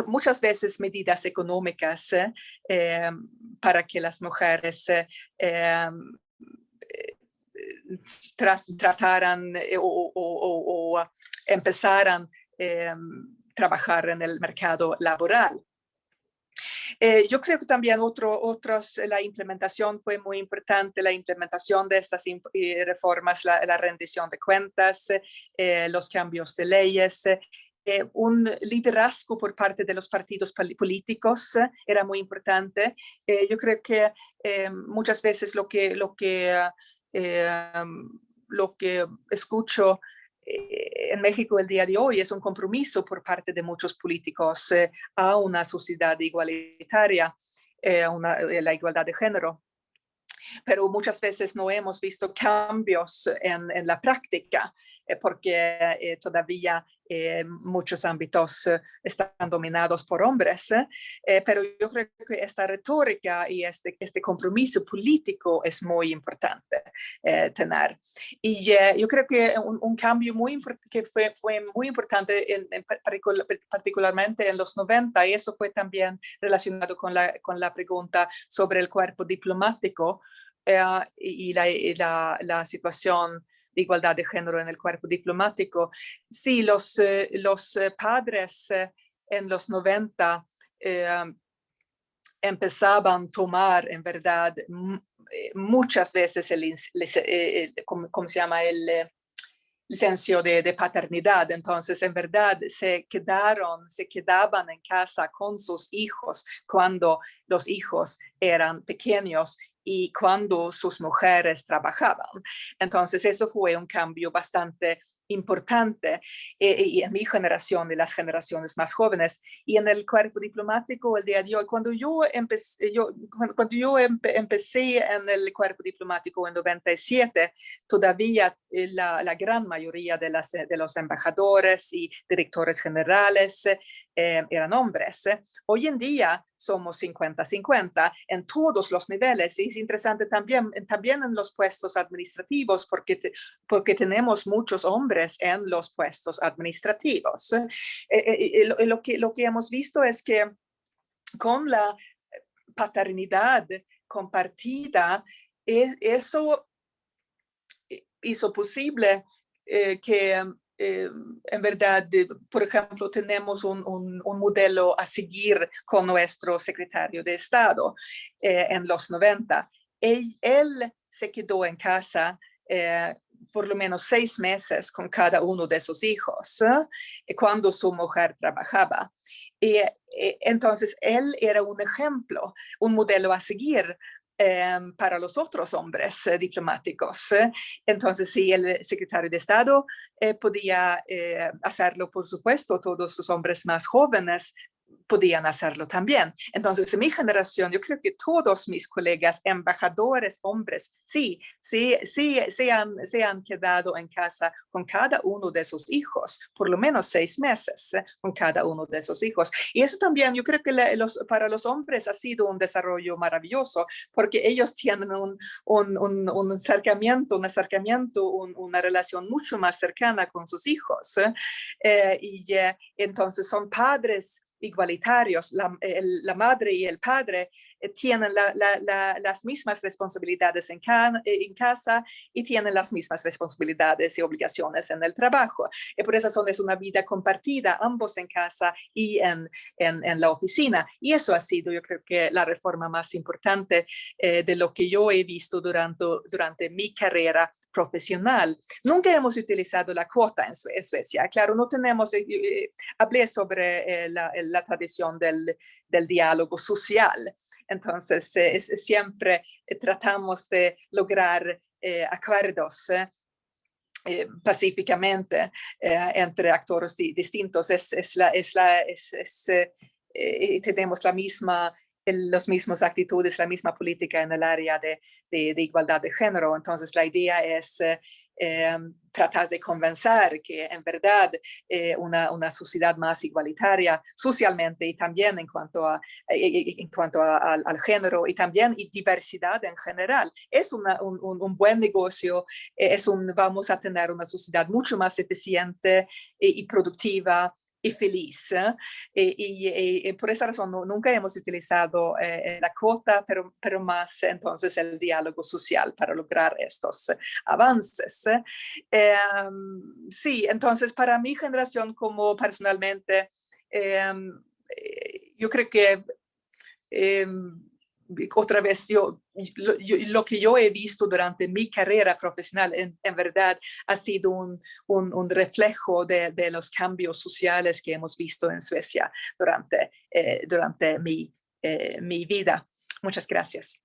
muchas veces medidas económicas para que las mujeres trataran o empezaran a trabajar en el mercado laboral. Yo creo que también la implementación fue muy importante, la implementación de estas reformas, la rendición de cuentas, los cambios de leyes, un liderazgo por parte de los partidos políticos era muy importante. Yo creo que muchas veces lo que escucho en México el día de hoy es un compromiso por parte de muchos políticos a una sociedad igualitaria, la igualdad de género. Pero muchas veces no hemos visto cambios en la práctica porque todavía muchos ámbitos están dominados por hombres. Pero yo creo que esta retórica y este compromiso político es muy importante tener. Y yo creo que un cambio que fue muy importante particularmente en los 90, y eso fue también relacionado con la pregunta sobre el cuerpo diplomático y la situación de igualdad de género en el cuerpo diplomático. Sí, los padres en los 90 empezaban a tomar en verdad muchas veces ¿cómo se llama? licencia de paternidad. Entonces, en verdad, se quedaban en casa con sus hijos cuando los hijos eran pequeños y cuando sus mujeres trabajaban. Entonces, eso fue un cambio bastante importante y en mi generación y las generaciones más jóvenes. Y en el cuerpo diplomático, el día de hoy, cuando yo empecé en el cuerpo diplomático en 97, todavía la gran mayoría de los embajadores y directores generales eran hombres. Hoy en día somos 50-50 en todos los niveles y es interesante también en los puestos administrativos porque tenemos muchos hombres en los puestos administrativos. Lo que hemos visto es que con la paternidad compartida, eso hizo posible que en verdad, por ejemplo, tenemos un modelo a seguir con nuestro secretario de Estado en los 90. Él se quedó en casa por lo menos 6 meses con cada uno de sus hijos cuando su mujer trabajaba. Entonces, él era un ejemplo, un modelo a seguir para los otros hombres diplomáticos. Entonces, si el secretario de Estado podía hacerlo, por supuesto, todos los hombres más jóvenes podían hacerlo también. Entonces, en mi generación, yo creo que todos mis colegas embajadores hombres, sí se han quedado en casa con cada uno de sus hijos, por lo menos 6 meses con cada uno de sus hijos. Y eso también, yo creo que para los hombres ha sido un desarrollo maravilloso, porque ellos tienen un acercamiento, una relación mucho más cercana con sus hijos. Entonces son padres igualitarios, la madre y el padre tienen las mismas responsabilidades en casa y tienen las mismas responsabilidades y obligaciones en el trabajo. Y por esa razón es una vida compartida, ambos en casa y en la oficina. Y eso ha sido, yo creo que la reforma más importante de lo que yo he visto durante mi carrera profesional. Nunca hemos utilizado la cuota en Suecia. Claro, no tenemos, hablé sobre la tradición del diálogo social. Entonces, siempre tratamos de lograr acuerdos pacíficamente entre actores distintos. Tenemos los mismos actitudes, la misma política en el área de igualdad de género. Entonces, la idea es tratar de convencer que en verdad una sociedad más igualitaria socialmente y también en cuanto al género y también diversidad en general es un buen negocio, vamos a tener una sociedad mucho más eficiente y productiva y feliz. Y por esa razón nunca hemos utilizado la cuota, pero más entonces el diálogo social para lograr estos avances. Sí, entonces para mi generación como personalmente, yo creo que otra vez lo que yo he visto durante mi carrera profesional en verdad ha sido un reflejo de los cambios sociales que hemos visto en Suecia durante mi vida. Muchas gracias.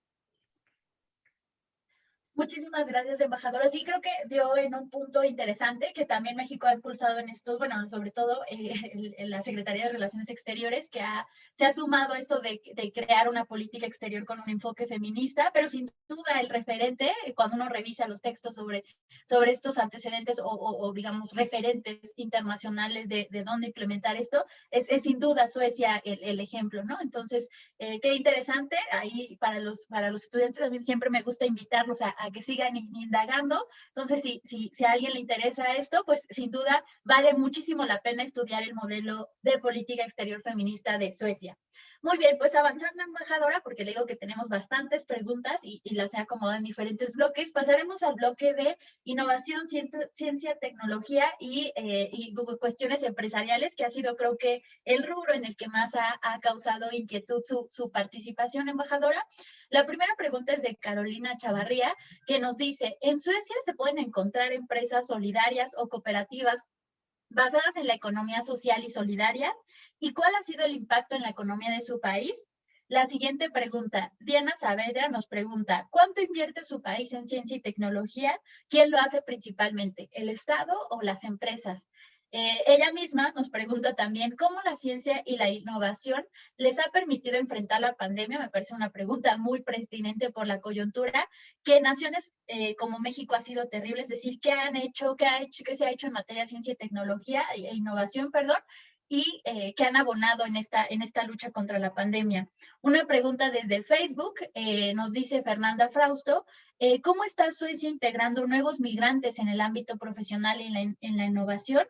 Muchísimas gracias, embajadora. Sí, creo que dio en un punto interesante que también México ha impulsado en estos, bueno, sobre todo en la Secretaría de Relaciones Exteriores, que se ha sumado a esto de crear una política exterior con un enfoque feminista, pero sin duda el referente, cuando uno revisa los textos sobre estos antecedentes o digamos, referentes internacionales de dónde implementar esto, es sin duda Suecia el ejemplo, ¿no? Entonces, qué interesante. Ahí para los estudiantes también siempre me gusta invitarlos a que sigan indagando. Entonces, si a alguien le interesa esto, pues sin duda vale muchísimo la pena estudiar el modelo de política exterior feminista de Suecia. Muy bien, pues avanzando, embajadora, porque le digo que tenemos bastantes preguntas y las he acomodado en diferentes bloques, pasaremos al bloque de innovación, ciencia, tecnología y cuestiones empresariales, que ha sido, creo que, el rubro en el que más ha causado inquietud su participación, embajadora. La primera pregunta es de Carolina Chavarría. que nos dice, en Suecia se pueden encontrar empresas solidarias o cooperativas basadas en la economía social y solidaria. ¿Y cuál ha sido el impacto en la economía de su país? La siguiente pregunta, Diana Saavedra nos pregunta, ¿cuánto invierte su país en ciencia y tecnología? ¿Quién lo hace principalmente, el Estado o las empresas? Ella misma nos pregunta también cómo la ciencia y la innovación les ha permitido enfrentar la pandemia. Me parece una pregunta muy pertinente por la coyuntura, que naciones como México ha sido terrible, es decir, ¿qué han hecho, qué se ha hecho en materia de ciencia y tecnología e innovación, perdón? Y que han abonado en esta lucha contra la pandemia. Una pregunta desde Facebook, nos dice Fernanda Frausto, ¿cómo está Suecia integrando nuevos migrantes en el ámbito profesional y en la innovación?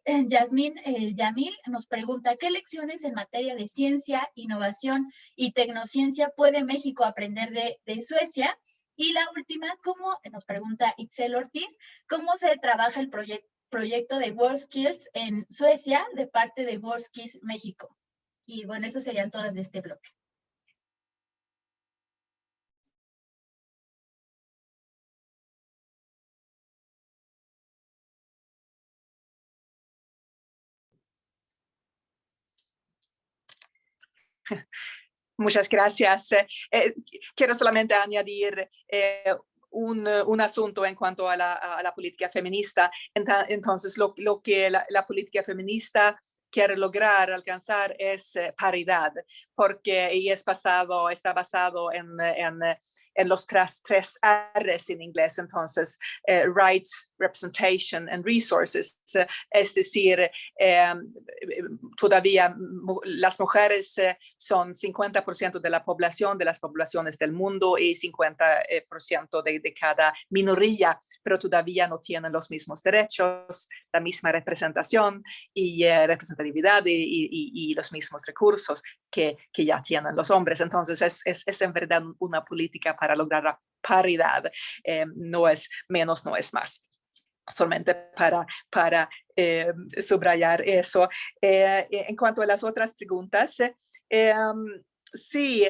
Yasmín Yamil nos pregunta, ¿qué lecciones en materia de ciencia, innovación y tecnociencia puede México aprender de Suecia? Y la última, ¿cómo, nos pregunta Itzel Ortiz, cómo se trabaja el proyecto de WorldSkills en Suecia de parte de WorldSkills México? Y bueno, esas serían todas de este bloque. Muchas gracias. Quiero solamente añadir un asunto en cuanto a la política feminista. Entonces, lo que la política feminista quiere lograr, alcanzar, es paridad, porque está basado en los tres R's en inglés. Entonces, rights, representation and resources. Es decir, todavía las mujeres son 50% de la población, de las poblaciones del mundo, y 50% de cada minoría, pero todavía no tienen los mismos derechos, la misma representación y representatividad y los mismos recursos que ya tienen los hombres. Entonces es en verdad una política para lograr la paridad. No es menos, no es más. Solamente para subrayar eso. En cuanto a las otras preguntas, sí,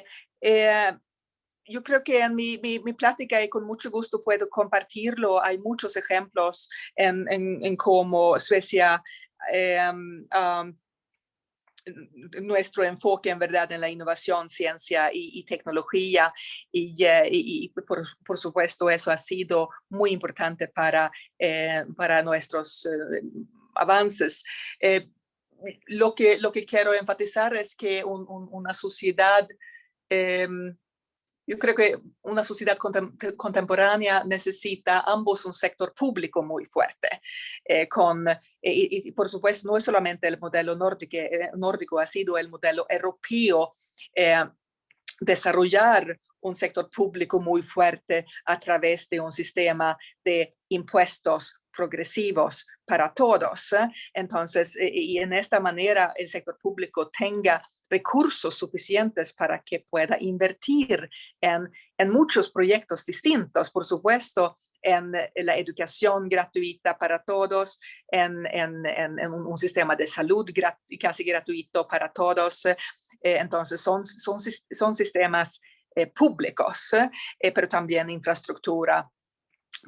yo creo que en mi plática, y con mucho gusto puedo compartirlo, hay muchos ejemplos en cómo Suecia nuestro enfoque en verdad en la innovación, ciencia y tecnología, y por supuesto eso ha sido muy importante para nuestros avances. Lo que quiero enfatizar es que una sociedad, yo creo que una sociedad contemporánea necesita ambos un sector público muy fuerte, y por supuesto no es solamente el modelo nórdico, ha sido el modelo europeo, desarrollar un sector público muy fuerte a través de un sistema de impuestos progresivos para todos. Entonces, y en esta manera el sector público tenga recursos suficientes para que pueda invertir en muchos proyectos distintos, por supuesto, en la educación gratuita para todos, en un sistema de salud casi gratuito para todos. Entonces, son sistemas públicos, pero también infraestructura.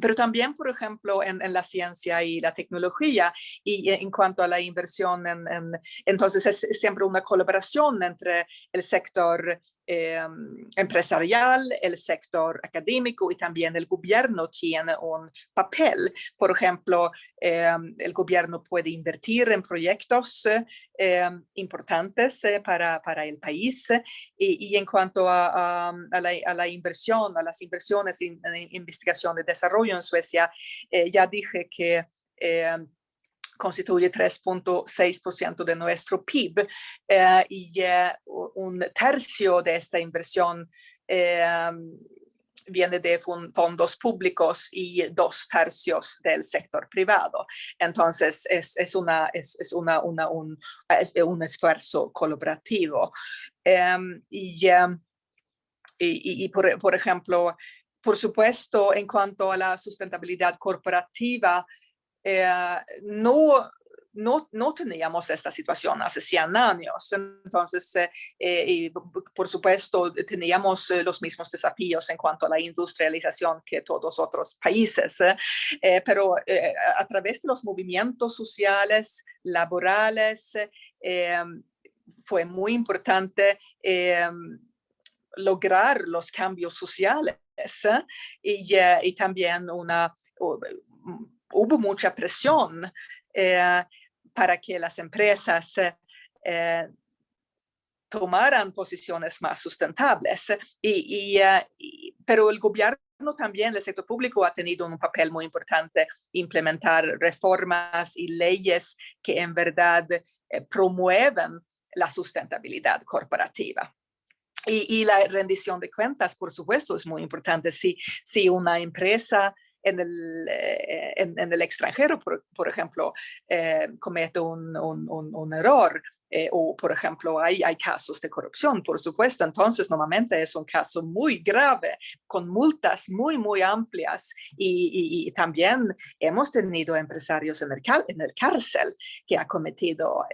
Pero también, por ejemplo, en la ciencia y la tecnología, y en cuanto a la inversión, entonces es siempre una colaboración entre el sector empresarial, el sector académico, y también el gobierno tiene un papel. Por ejemplo, el gobierno puede invertir en proyectos importantes para el país, y en cuanto a la inversión, a las inversiones en investigación y desarrollo en Suecia, ya dije que constituye 3.6% de nuestro PIB, y un tercio de esta inversión viene de fondos públicos y 2/3 del sector privado. Entonces es un esfuerzo colaborativo. Por ejemplo, por supuesto, en cuanto a la sustentabilidad corporativa, no no teníamos esta situación hace 100 años. Entonces, y por supuesto, teníamos los mismos desafíos en cuanto a la industrialización que todos otros países, pero a través de los movimientos sociales, laborales, fue muy importante lograr los cambios sociales, y también hubo mucha presión para que las empresas tomaran posiciones más sustentables. Pero el gobierno también, el sector público, ha tenido un papel muy importante implementar reformas y leyes que en verdad promueven la sustentabilidad corporativa. Y la rendición de cuentas, por supuesto, es muy importante. Si una empresa en el extranjero, por ejemplo, comete un error, o por ejemplo hay casos de corrupción, por supuesto, entonces normalmente es un caso muy grave, con multas muy, muy amplias, y también hemos tenido empresarios en el cárcel que han cometido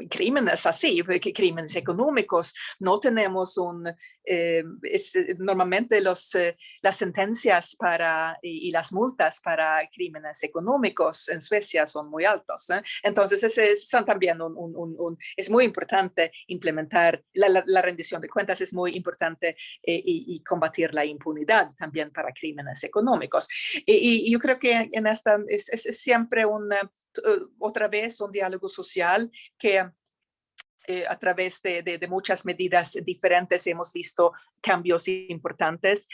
crímenes así, crímenes económicos. No tenemos normalmente las sentencias y las multas para crímenes económicos en Suecia son muy altos. Entonces son también es muy importante implementar la rendición de cuentas, es muy importante, y combatir la impunidad también para crímenes económicos. Y yo creo que en esta es siempre otra vez un diálogo social que a través de muchas medidas diferentes hemos visto cambios importantes.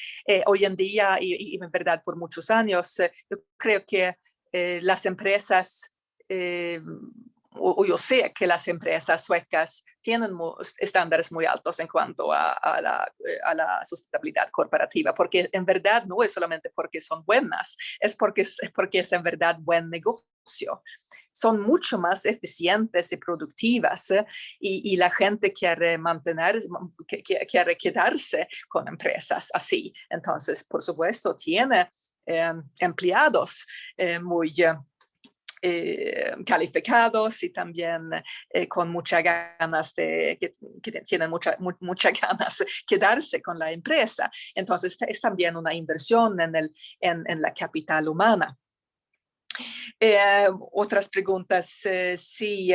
Hoy en día, y en verdad por muchos años, yo creo que las empresas, o yo sé que las empresas suecas tienen estándares muy altos en cuanto a la sustentabilidad corporativa, porque en verdad no es solamente porque son buenas, es porque es en verdad buen negocio. Son mucho más eficientes y productivas, y la gente quiere quiere quedarse con empresas así. Entonces, por supuesto, tiene empleados muy calificados, y también con muchas ganas que tienen muchas ganas quedarse con la empresa. Entonces es también una inversión en la capital humana. Otras preguntas, sí.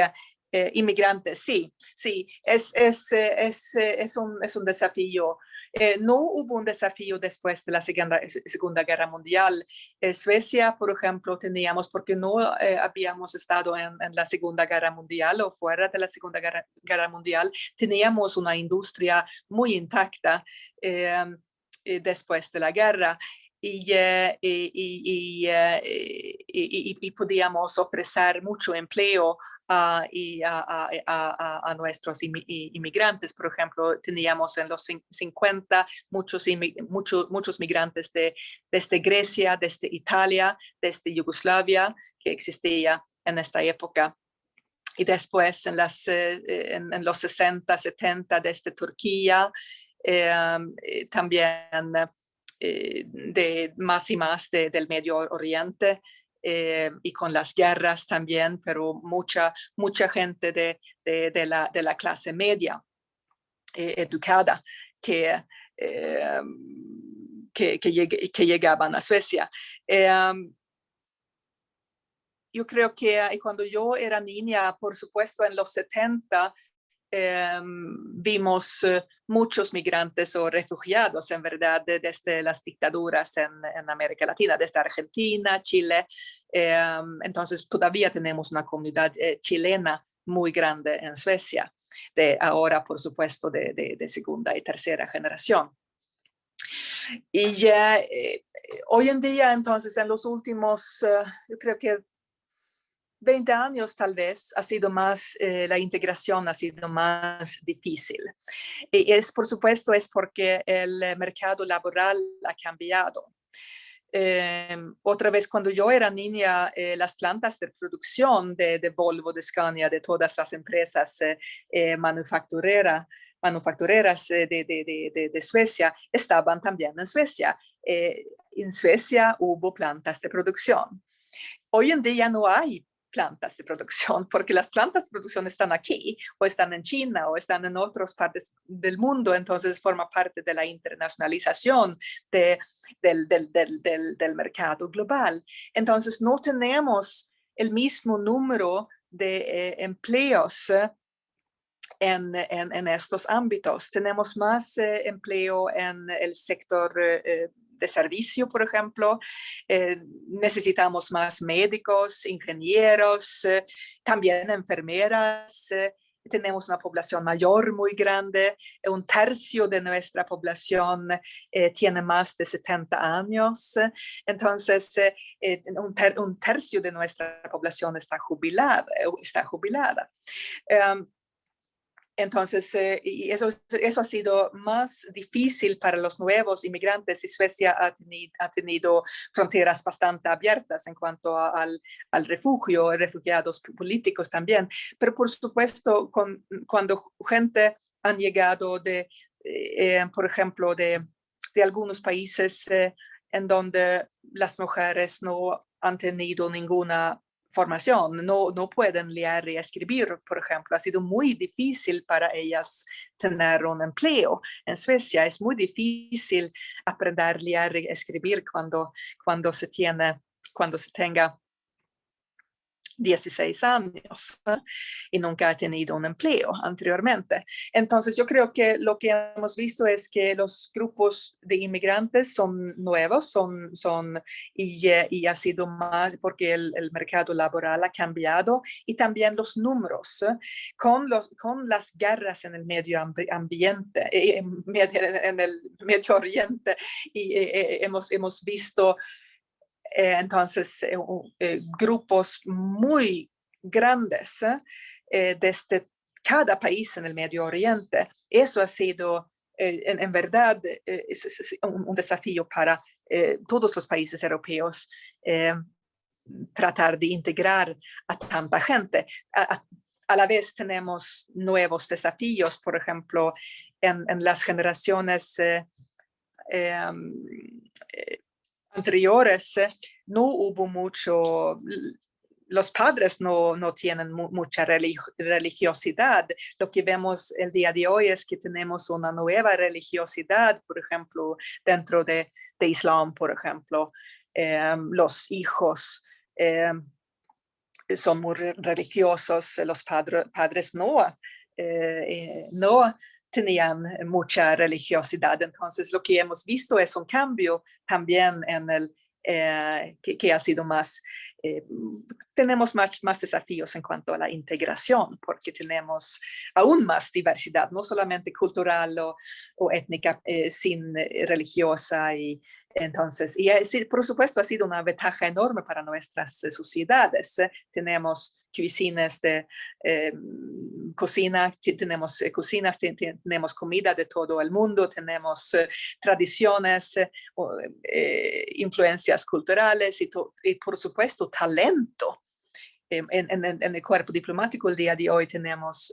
Inmigrantes, sí, es un desafío. No hubo un desafío después de la Segunda Guerra Mundial. Suecia, por ejemplo, teníamos, porque no habíamos estado en la Segunda Guerra Mundial o fuera de la Segunda Guerra Mundial, teníamos una industria muy intacta después de la guerra. Y podíamos ofrecer mucho empleo a nuestros inmigrantes. Por ejemplo, teníamos en los 50 muchos migrantes desde Grecia, desde Italia, desde Yugoslavia, que existía en esta época. Y después en los 60, 70, desde Turquía, también de más y más del Medio Oriente, y con las guerras también, pero mucha gente de la clase media educada que llegaban a Suecia. Yo creo que cuando yo era niña, por supuesto en los 70, vimos muchos migrantes o refugiados, en verdad, desde las dictaduras en América Latina, desde Argentina, Chile. Entonces todavía tenemos una comunidad chilena muy grande en Suecia, ahora por supuesto de segunda y tercera generación. Y hoy en día, entonces, en los últimos, yo creo que 20 años tal vez, la integración ha sido más difícil. Y por supuesto, es porque el mercado laboral ha cambiado. Otra vez, cuando yo era niña, las plantas de producción de Volvo, de Scania, de todas las empresas manufactureras de Suecia estaban también en Suecia. En Suecia hubo plantas de producción. hoy en día no hay plantas de producción, porque las plantas de producción están aquí, o están en China, o están en otras partes del mundo, entonces forma parte de la internacionalización del mercado global. Entonces no tenemos el mismo número de empleos en estos ámbitos. Tenemos más empleo en el sector de servicio, por ejemplo. Necesitamos más médicos, ingenieros, también enfermeras. Tenemos una población mayor muy grande. Un tercio de nuestra población tiene más de 70 años. Entonces, un tercio de nuestra población está jubilada. Entonces, y eso ha sido más difícil para los nuevos inmigrantes, y Suecia ha tenido fronteras bastante abiertas en cuanto al refugio, refugiados políticos también. Pero por supuesto, cuando gente han llegado por ejemplo, de algunos países en donde las mujeres no han tenido ninguna formación, no pueden leer y escribir, por ejemplo. Ha sido muy difícil para ellas tener un empleo. En Suecia es muy difícil aprender a leer y escribir cuando se tenga 16 años y nunca ha tenido un empleo anteriormente. Entonces, yo creo que lo que hemos visto es que los grupos de inmigrantes son nuevos, y ha sido más porque el mercado laboral ha cambiado, y también los números con las guerras en el medio ambiente, en el Medio Oriente, y hemos visto entonces grupos muy grandes desde cada país en el Medio Oriente. Eso ha sido en verdad es un desafío para todos los países europeos, tratar de integrar a tanta gente. A la vez tenemos nuevos desafíos, por ejemplo, en las generaciones anteriores no hubo mucho, los padres no tienen mucha religiosidad. Lo que vemos el día de hoy es que tenemos una nueva religiosidad, por ejemplo, dentro de Islam, por ejemplo. Los hijos son muy religiosos, los padres no tenían mucha religiosidad. Entonces, lo que hemos visto es un cambio también en que ha sido más, tenemos más desafíos en cuanto a la integración, porque tenemos aún más diversidad, no solamente cultural o étnica, sin religiosa. Y entonces, por supuesto, ha sido una ventaja enorme para nuestras sociedades. Tenemos cocinas tenemos cocinas, tenemos comida de todo el mundo, tenemos tradiciones, influencias culturales y por supuesto talento. En el cuerpo diplomático el día de hoy tenemos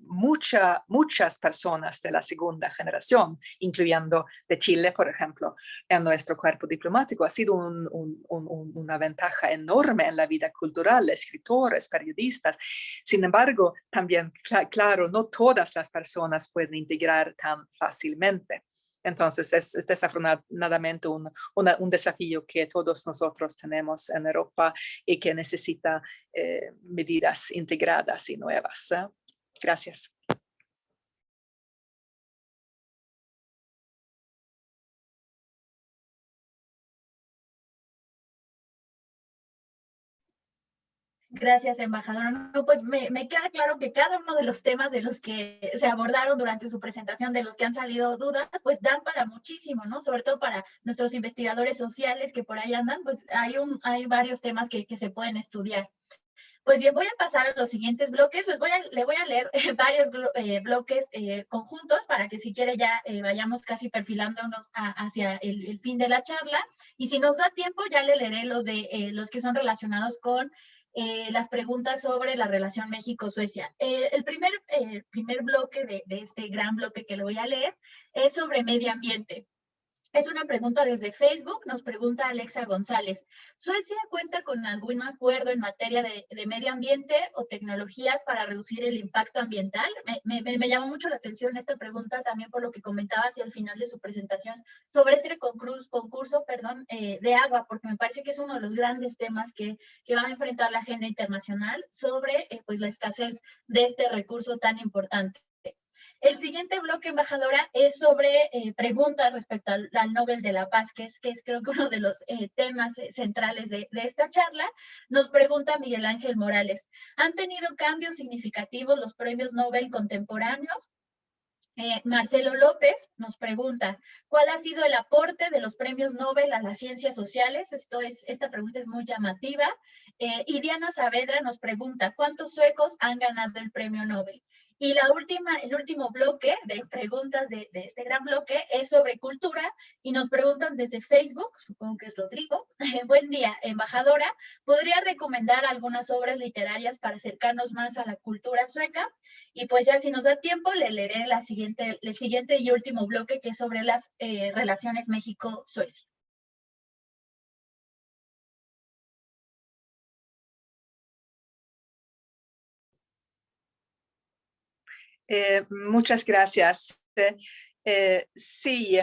muchas personas de la segunda generación, incluyendo de Chile, por ejemplo, en nuestro cuerpo diplomático. Ha sido una ventaja enorme en la vida cultural, escritores, periodistas. Sin embargo, también, claro, no todas las personas pueden integrar tan fácilmente. Entonces, es desafortunadamente un desafío que todos nosotros tenemos en Europa y que necesita medidas integradas y nuevas. Gracias. Gracias, embajadora. No, pues me queda claro que cada uno de los temas de los que se abordaron durante su presentación, de los que han salido dudas, pues dan para muchísimo, ¿no? Sobre todo para nuestros investigadores sociales que por ahí andan, pues hay varios temas que se pueden estudiar. Pues bien, voy a pasar a los siguientes bloques. Le voy a leer varios bloques conjuntos para que si quiere ya vayamos casi perfilándonos hacia el fin de la charla. Y si nos da tiempo, ya le leeré los que son relacionados con las preguntas sobre la relación México-Suecia. El primer bloque de este gran bloque que le voy a leer es sobre medio ambiente. Es una pregunta desde Facebook, nos pregunta Alexa González. ¿Suecia cuenta con algún acuerdo en materia de medio ambiente o tecnologías para reducir el impacto ambiental? Me llamó mucho la atención esta pregunta también por lo que comentaba hacia el final de su presentación sobre este concurso de agua, porque me parece que es uno de los grandes temas que va a enfrentar la agenda internacional sobre pues, la escasez de este recurso tan importante. El siguiente bloque, embajadora, es sobre preguntas respecto al Nobel de la Paz, que es creo que uno de los temas centrales de esta charla. Nos pregunta Miguel Ángel Morales, ¿han tenido cambios significativos los premios Nobel contemporáneos? Marcelo López nos pregunta, ¿cuál ha sido el aporte de los premios Nobel a las ciencias sociales? Esta pregunta es muy llamativa. Y Diana Saavedra nos pregunta, ¿cuántos suecos han ganado el premio Nobel? Y el último bloque de preguntas de este gran bloque es sobre cultura y nos preguntan desde Facebook, supongo que es Rodrigo. Buen día, embajadora. ¿Podría recomendar algunas obras literarias para acercarnos más a la cultura sueca? Y pues ya si nos da tiempo, le leeré el siguiente y último bloque que es sobre las relaciones México-Suecia. Muchas gracias. Sí,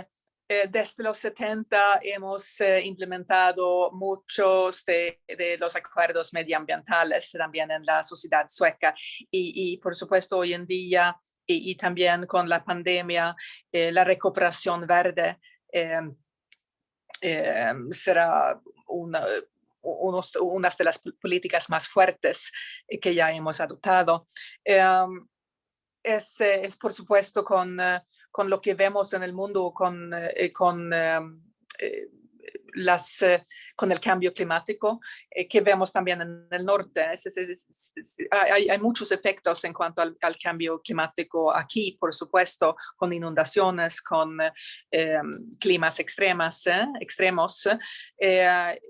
desde los 70 hemos implementado muchos de los acuerdos medioambientales también en la sociedad sueca y por supuesto hoy en día y también con la pandemia, la recuperación verde será una de las políticas más fuertes que ya hemos adoptado. Es por supuesto con lo que vemos en el mundo, con el cambio climático que vemos también en el norte. Hay muchos efectos en cuanto al cambio climático aquí, por supuesto, con inundaciones, con climas extremos.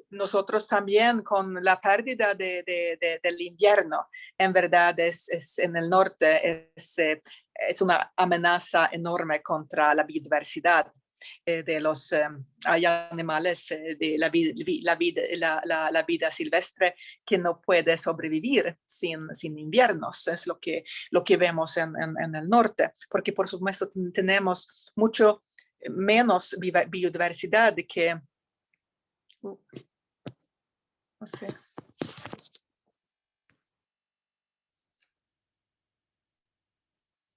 Nosotros también con la pérdida del invierno, en verdad es en el norte, es una amenaza enorme contra la biodiversidad. Hay animales de la vida silvestre que no puede sobrevivir sin inviernos. Es lo que vemos en el norte, porque por supuesto tenemos mucho menos biodiversidad que no sé.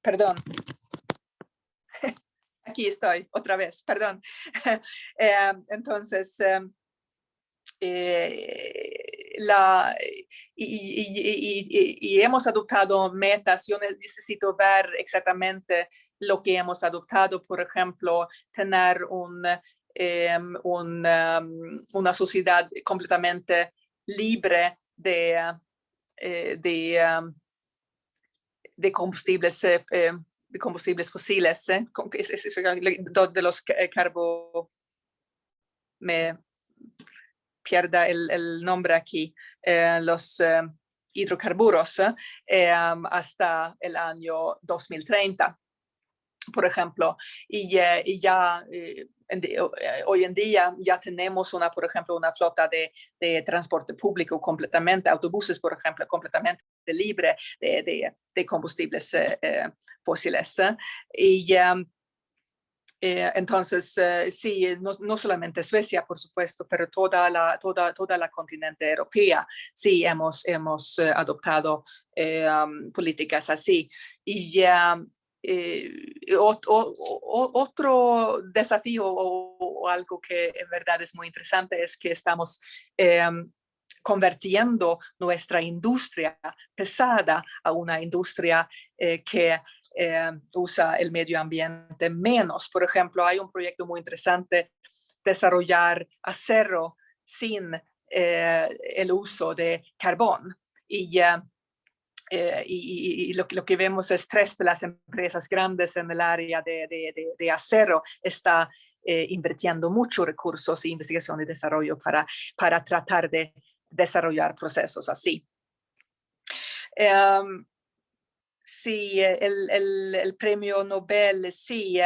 Perdón. Aquí estoy otra vez, perdón. Entonces, hemos adoptado metas. Yo necesito ver exactamente lo que hemos adoptado. Por ejemplo, tener una sociedad completamente libre de combustibles fósiles, de los me pierda el nombre aquí, los hidrocarburos hasta el año 2030, por ejemplo, y ya hoy en día ya tenemos por ejemplo, una flota de transporte público completamente, autobuses, por ejemplo, completamente libre de combustibles fósiles. Y entonces, sí, no solamente Suecia, por supuesto, pero toda la continente europea, sí, hemos adoptado políticas así. Y otro desafío o algo que en verdad es muy interesante es que estamos convirtiendo nuestra industria pesada a una industria que usa el medio ambiente menos. Por ejemplo, hay un proyecto muy interesante, desarrollar acero sin el uso de carbón. Y lo que vemos es 3 de las empresas grandes en el área de acero está invirtiendo muchos recursos en investigación y desarrollo para tratar de desarrollar procesos así. Sí, el premio Nobel, sí,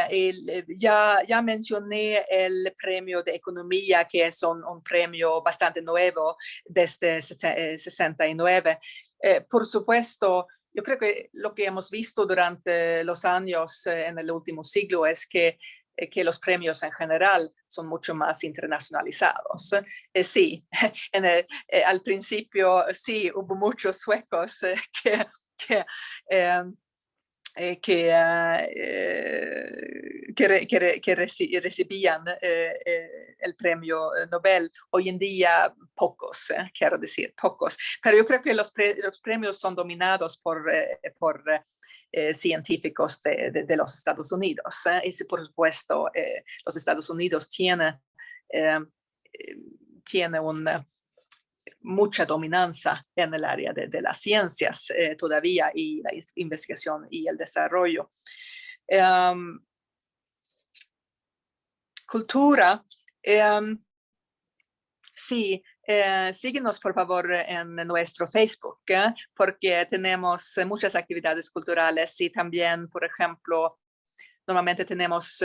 ya mencioné el premio de economía, que es un premio bastante nuevo desde 69. Por supuesto, yo creo que lo que hemos visto durante los años en el último siglo es que los premios en general son mucho más internacionalizados. Sí, al principio sí hubo muchos suecos que, eh, recibían el premio Nobel. Hoy en día pocos, quiero decir, pocos. Pero yo creo que los premios son dominados por científicos de los Estados Unidos. Y por supuesto, los Estados Unidos tiene mucha dominancia en el área de las ciencias todavía, y la investigación y el desarrollo. Cultura. Sí, síguenos por favor en nuestro Facebook, porque tenemos muchas actividades culturales, y también, por ejemplo, normalmente tenemos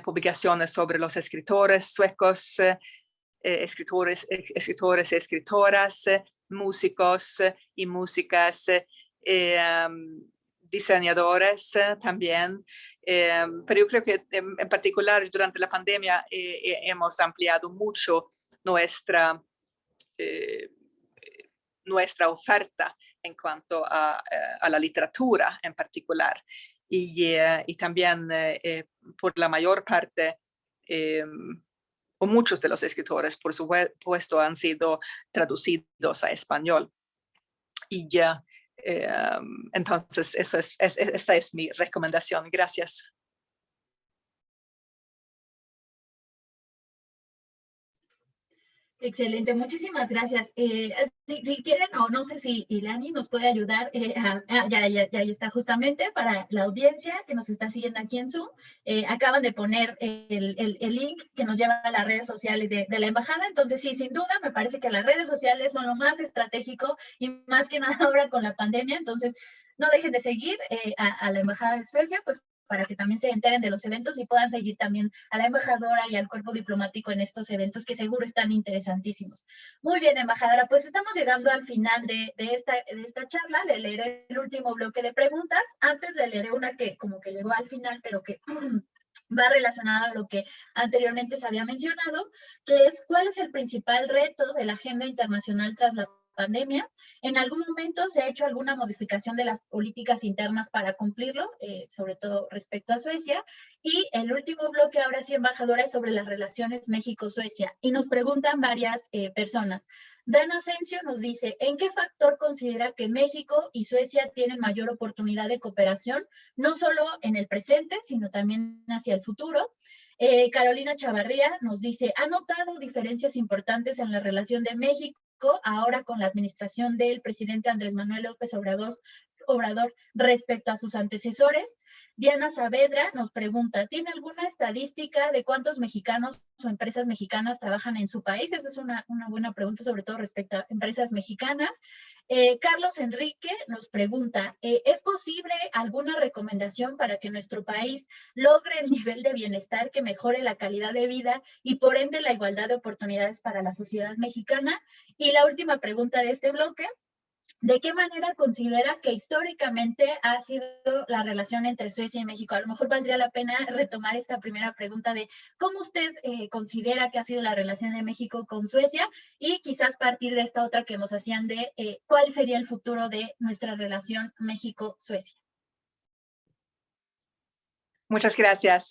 publicaciones sobre los escritores suecos, escritores y escritoras, músicos y músicas, diseñadores también. Pero yo creo que en particular durante la pandemia hemos ampliado mucho nuestra oferta en cuanto a la literatura en particular. Y también por la mayor parte, o muchos de los escritores, por supuesto, han sido traducidos a español. Y entonces esa es mi recomendación. Gracias. Excelente, muchísimas gracias. Si quieren, o no sé si Ilani nos puede ayudar, ya está justamente para la audiencia que nos está siguiendo aquí en Zoom. Acaban de poner el link que nos lleva a las redes sociales de la embajada. Entonces, sí, sin duda, me parece que las redes sociales son lo más estratégico, y más que nada ahora con la pandemia. Entonces, no dejen de seguir a la embajada de Suecia, pues, para que también se enteren de los eventos y puedan seguir también a la embajadora y al cuerpo diplomático en estos eventos que seguro están interesantísimos. Muy bien, embajadora, pues estamos llegando al final de esta charla. Le leeré el último bloque de preguntas. Antes le leeré una que como que llegó al final, pero que va relacionada a lo que anteriormente se había mencionado, que es: ¿cuál es el principal reto de la agenda internacional tras la pandemia? ¿En algún momento se ha hecho alguna modificación de las políticas internas para cumplirlo, sobre todo respecto a Suecia? Y el último bloque, ahora sí, embajadora, es sobre las relaciones México-Suecia. Y nos preguntan varias personas. Dan Asensio nos dice: ¿en qué factor considera que México y Suecia tienen mayor oportunidad de cooperación, no solo en el presente, sino también hacia el futuro? Carolina Chavarría nos dice: ¿ha notado diferencias importantes en la relación de México ahora con la administración del presidente Andrés Manuel López Obrador respecto a sus antecesores? Diana Saavedra nos pregunta: ¿tiene alguna estadística de cuántos mexicanos o empresas mexicanas trabajan en su país? Esa es una buena pregunta, sobre todo respecto a empresas mexicanas. Carlos Enrique nos pregunta: ¿es posible alguna recomendación para que nuestro país logre el nivel de bienestar que mejore la calidad de vida y por ende la igualdad de oportunidades para la sociedad mexicana? Y la última pregunta de este bloque: ¿de qué manera considera que históricamente ha sido la relación entre Suecia y México? A lo mejor valdría la pena retomar esta primera pregunta de cómo usted considera que ha sido la relación de México con Suecia, y quizás partir de esta otra que nos hacían de cuál sería el futuro de nuestra relación México-Suecia. Muchas gracias.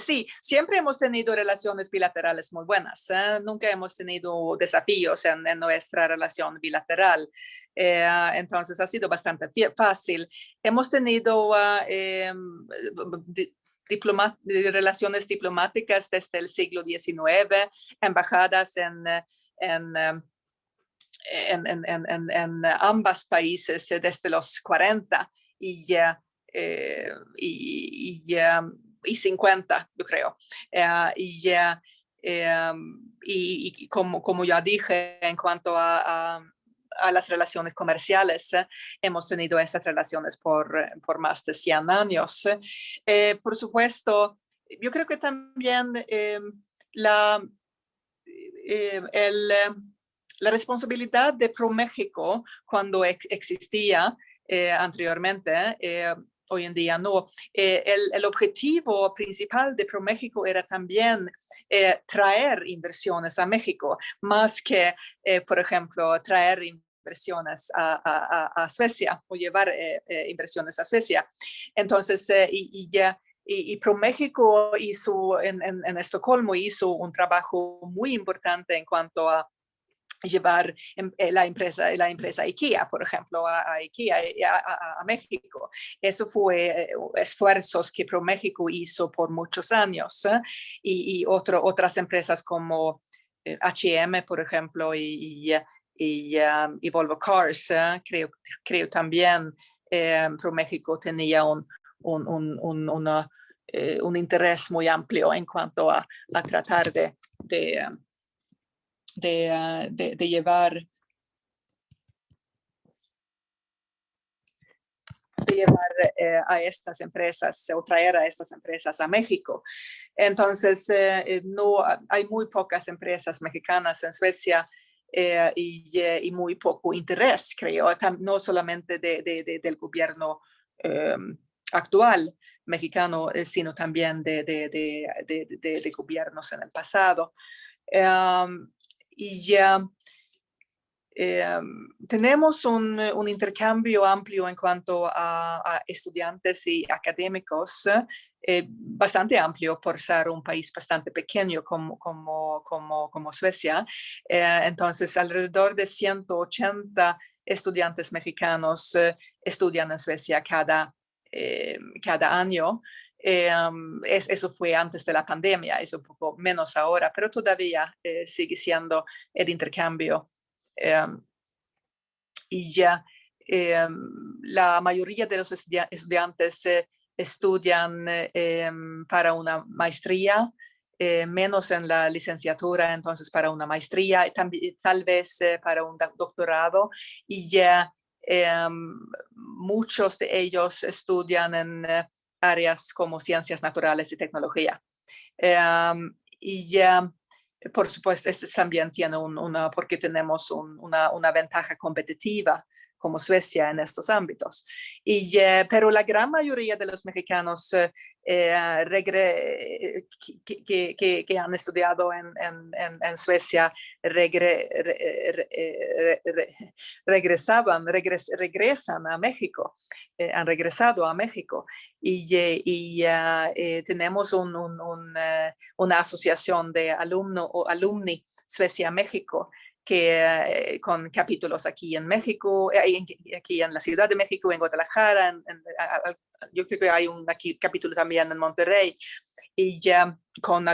Sí, siempre hemos tenido relaciones bilaterales muy buenas. Nunca hemos tenido desafíos en nuestra relación bilateral. Entonces ha sido bastante fácil. Hemos tenido relaciones diplomáticas desde el siglo XIX, embajadas en ambos países desde los 40 y 50, yo creo. Y como ya dije, en cuanto a a las relaciones comerciales. Hemos tenido estas relaciones por más de 100 años. Por supuesto, yo creo que también la responsabilidad de ProMéxico cuando existía anteriormente, hoy en día no. El objetivo principal de ProMéxico era también traer inversiones a México, más que, por ejemplo, traer inversiones a Suecia o llevar inversiones a Suecia. Entonces, y ProMéxico hizo en Estocolmo hizo un trabajo muy importante en cuanto a llevar la empresa IKEA, por ejemplo, a IKEA, a México. Eso fue esfuerzos que ProMéxico hizo por muchos años. Y otras empresas como H&M, por ejemplo, y Volvo Cars, creo también ProMéxico tenía un interés muy amplio en cuanto a tratar de llevar a estas empresas o traer a estas empresas a México. Entonces, no, hay muy pocas empresas mexicanas en Suecia y muy poco interés, creo, no solamente del gobierno actual mexicano, sino también de gobiernos en el pasado. Tenemos un intercambio amplio en cuanto a estudiantes y académicos, bastante amplio por ser un país bastante pequeño como Suecia. Entonces, alrededor de 180 estudiantes mexicanos estudian en Suecia cada año. Eso fue antes de la pandemia, es un poco menos ahora, pero todavía sigue siendo el intercambio. La mayoría de los estudiantes estudian para una maestría, menos en la licenciatura, entonces para una maestría, tal vez para un doctorado, y muchos de ellos estudian en áreas como ciencias naturales y tecnología. Por supuesto, este también tiene porque tenemos una ventaja competitiva como Suecia en estos ámbitos. Pero la gran mayoría de los mexicanos que han estudiado en Suecia regresan a México, han regresado a México. Tenemos una asociación de alumni Suecia-México con capítulos aquí en México, aquí en la Ciudad de México, en Guadalajara, yo creo que hay un capítulo también en Monterrey, y con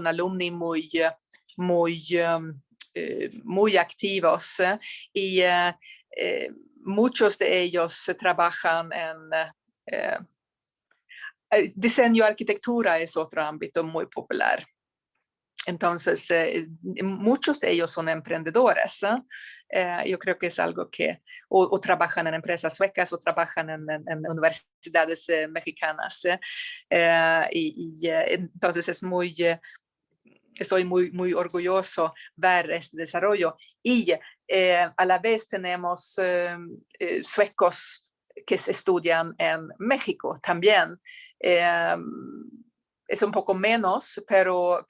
alumni muy activos, y muchos de ellos trabajan en diseño y arquitectura, es otro ámbito muy popular. Entonces, muchos de ellos son emprendedores. Yo creo que es algo que o trabajan en empresas suecas o trabajan en universidades mexicanas. Entonces, estoy muy orgulloso ver este desarrollo. Y a la vez tenemos suecos que se estudian en México también. Es un poco menos, pero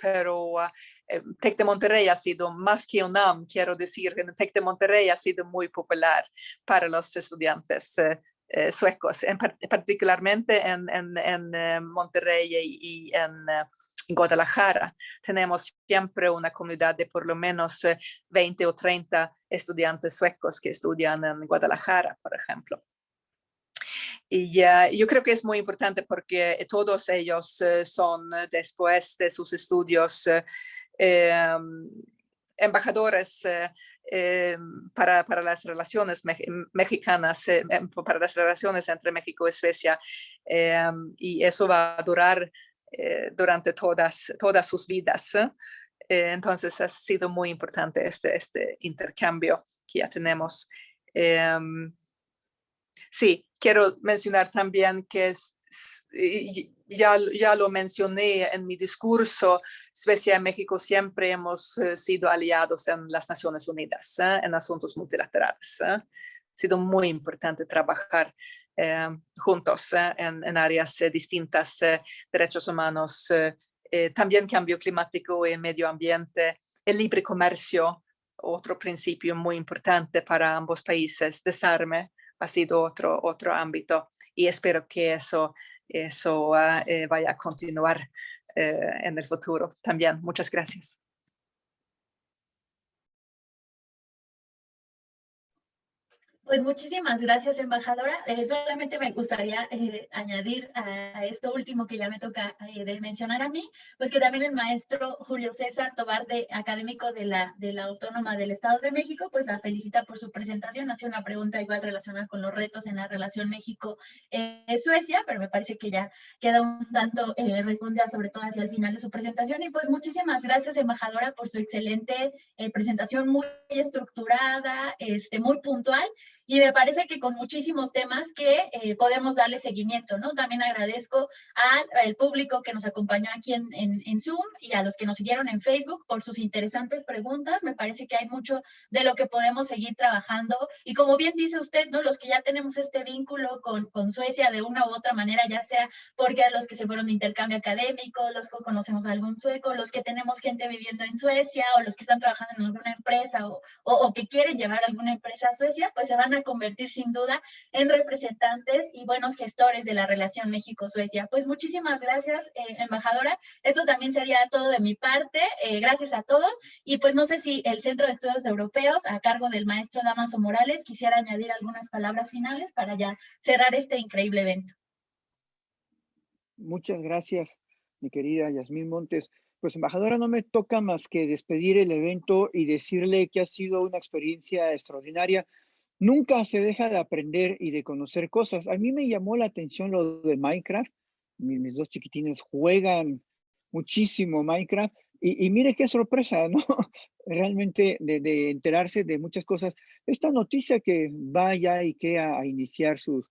TEC de Monterrey ha sido más que UNAM, quiero decir, que TEC de Monterrey ha sido muy popular para los estudiantes suecos, particularmente en Monterrey y en Guadalajara. Tenemos siempre una comunidad de por lo menos 20 o 30 estudiantes suecos que estudian en Guadalajara, por ejemplo. Y yo creo que es muy importante porque todos ellos son, después de sus estudios, embajadores para las relaciones mexicanas, para las relaciones entre México y Suecia. Y eso va a durar durante todas sus vidas. Entonces ha sido muy importante este intercambio que ya tenemos. Sí, quiero mencionar también que ya lo mencioné en mi discurso, Suecia y México siempre hemos sido aliados en las Naciones Unidas, en asuntos multilaterales. Ha sido muy importante trabajar juntos en áreas distintas, derechos humanos, también cambio climático y medio ambiente, el libre comercio, otro principio muy importante para ambos países, desarme ha sido otro ámbito y espero que eso vaya a continuar en el futuro también. Muchas gracias. Pues muchísimas gracias, embajadora. Solamente me gustaría añadir a esto último que ya me toca de mencionar a mí, pues que también el maestro Julio César Tobar, académico de la Autónoma del Estado de México, pues la felicita por su presentación. Hace una pregunta igual relacionada con los retos en la relación México-Suecia, pero me parece que ya queda un tanto respondida, sobre todo hacia el final de su presentación. Y pues muchísimas gracias, embajadora, por su excelente presentación, muy estructurada, muy puntual. Y me parece que con muchísimos temas que podemos darle seguimiento, ¿no? También agradezco al público que nos acompañó aquí en Zoom y a los que nos siguieron en Facebook por sus interesantes preguntas. Me parece que hay mucho de lo que podemos seguir trabajando. Y como bien dice usted, ¿no? Los que ya tenemos este vínculo con Suecia de una u otra manera, ya sea porque a los que se fueron de intercambio académico, los que conocemos a algún sueco, los que tenemos gente viviendo en Suecia o los que están trabajando en alguna empresa o que quieren llevar alguna empresa a Suecia, pues se van a convertir sin duda en representantes y buenos gestores de la relación México-Suecia. Pues muchísimas gracias, embajadora. Esto también sería todo de mi parte. Gracias a todos. Y pues no sé si el Centro de Estudios Europeos, a cargo del maestro Dámaso Morales, quisiera añadir algunas palabras finales para ya cerrar este increíble evento. Muchas gracias, mi querida Yasmín Montes. Pues, embajadora, no me toca más que despedir el evento y decirle que ha sido una experiencia extraordinaria. Nunca se deja de aprender y de conocer cosas. A mí me llamó la atención lo de Minecraft. Mis dos chiquitines juegan muchísimo Minecraft y mire qué sorpresa, ¿no? Realmente de enterarse de muchas cosas. Esta noticia que va ya IKEA a iniciar su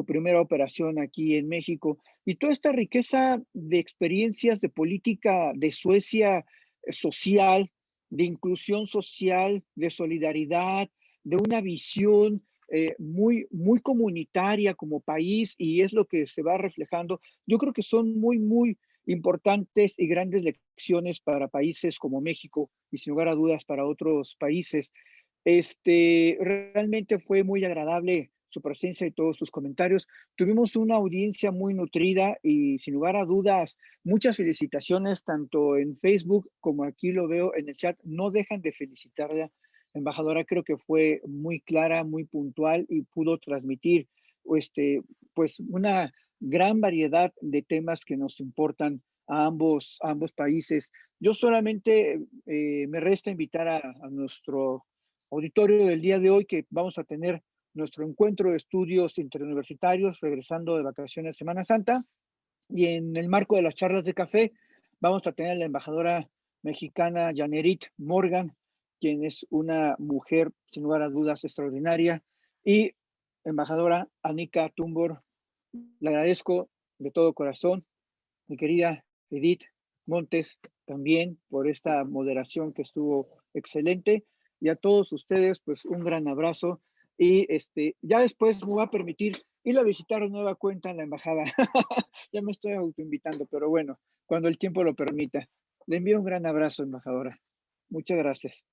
primera operación aquí en México y toda esta riqueza de experiencias de política de Suecia social, de inclusión social, de solidaridad, de una visión muy, muy comunitaria como país y es lo que se va reflejando. Yo creo que son muy, muy importantes y grandes lecciones para países como México y sin lugar a dudas para otros países. Realmente fue muy agradable su presencia y todos sus comentarios. Tuvimos una audiencia muy nutrida y sin lugar a dudas, muchas felicitaciones tanto en Facebook como aquí lo veo en el chat. No dejan de felicitarla, embajadora. Creo que fue muy clara, muy puntual y pudo transmitir pues una gran variedad de temas que nos importan a ambos países. Yo solamente me resta invitar a nuestro auditorio del día de hoy que vamos a tener nuestro encuentro de estudios interuniversitarios regresando de vacaciones Semana Santa y en el marco de las charlas de café vamos a tener a la embajadora mexicana Janerit Morgan, quien es una mujer sin lugar a dudas extraordinaria, y embajadora Anika Tumbor. Le agradezco de todo corazón, mi querida Edith Montes, también por esta moderación que estuvo excelente. Y a todos ustedes, pues un gran abrazo. Y ya después me va a permitir ir a visitar nueva cuenta en la embajada. Ya me estoy autoinvitando, pero bueno, cuando el tiempo lo permita. Le envío un gran abrazo, embajadora. Muchas gracias.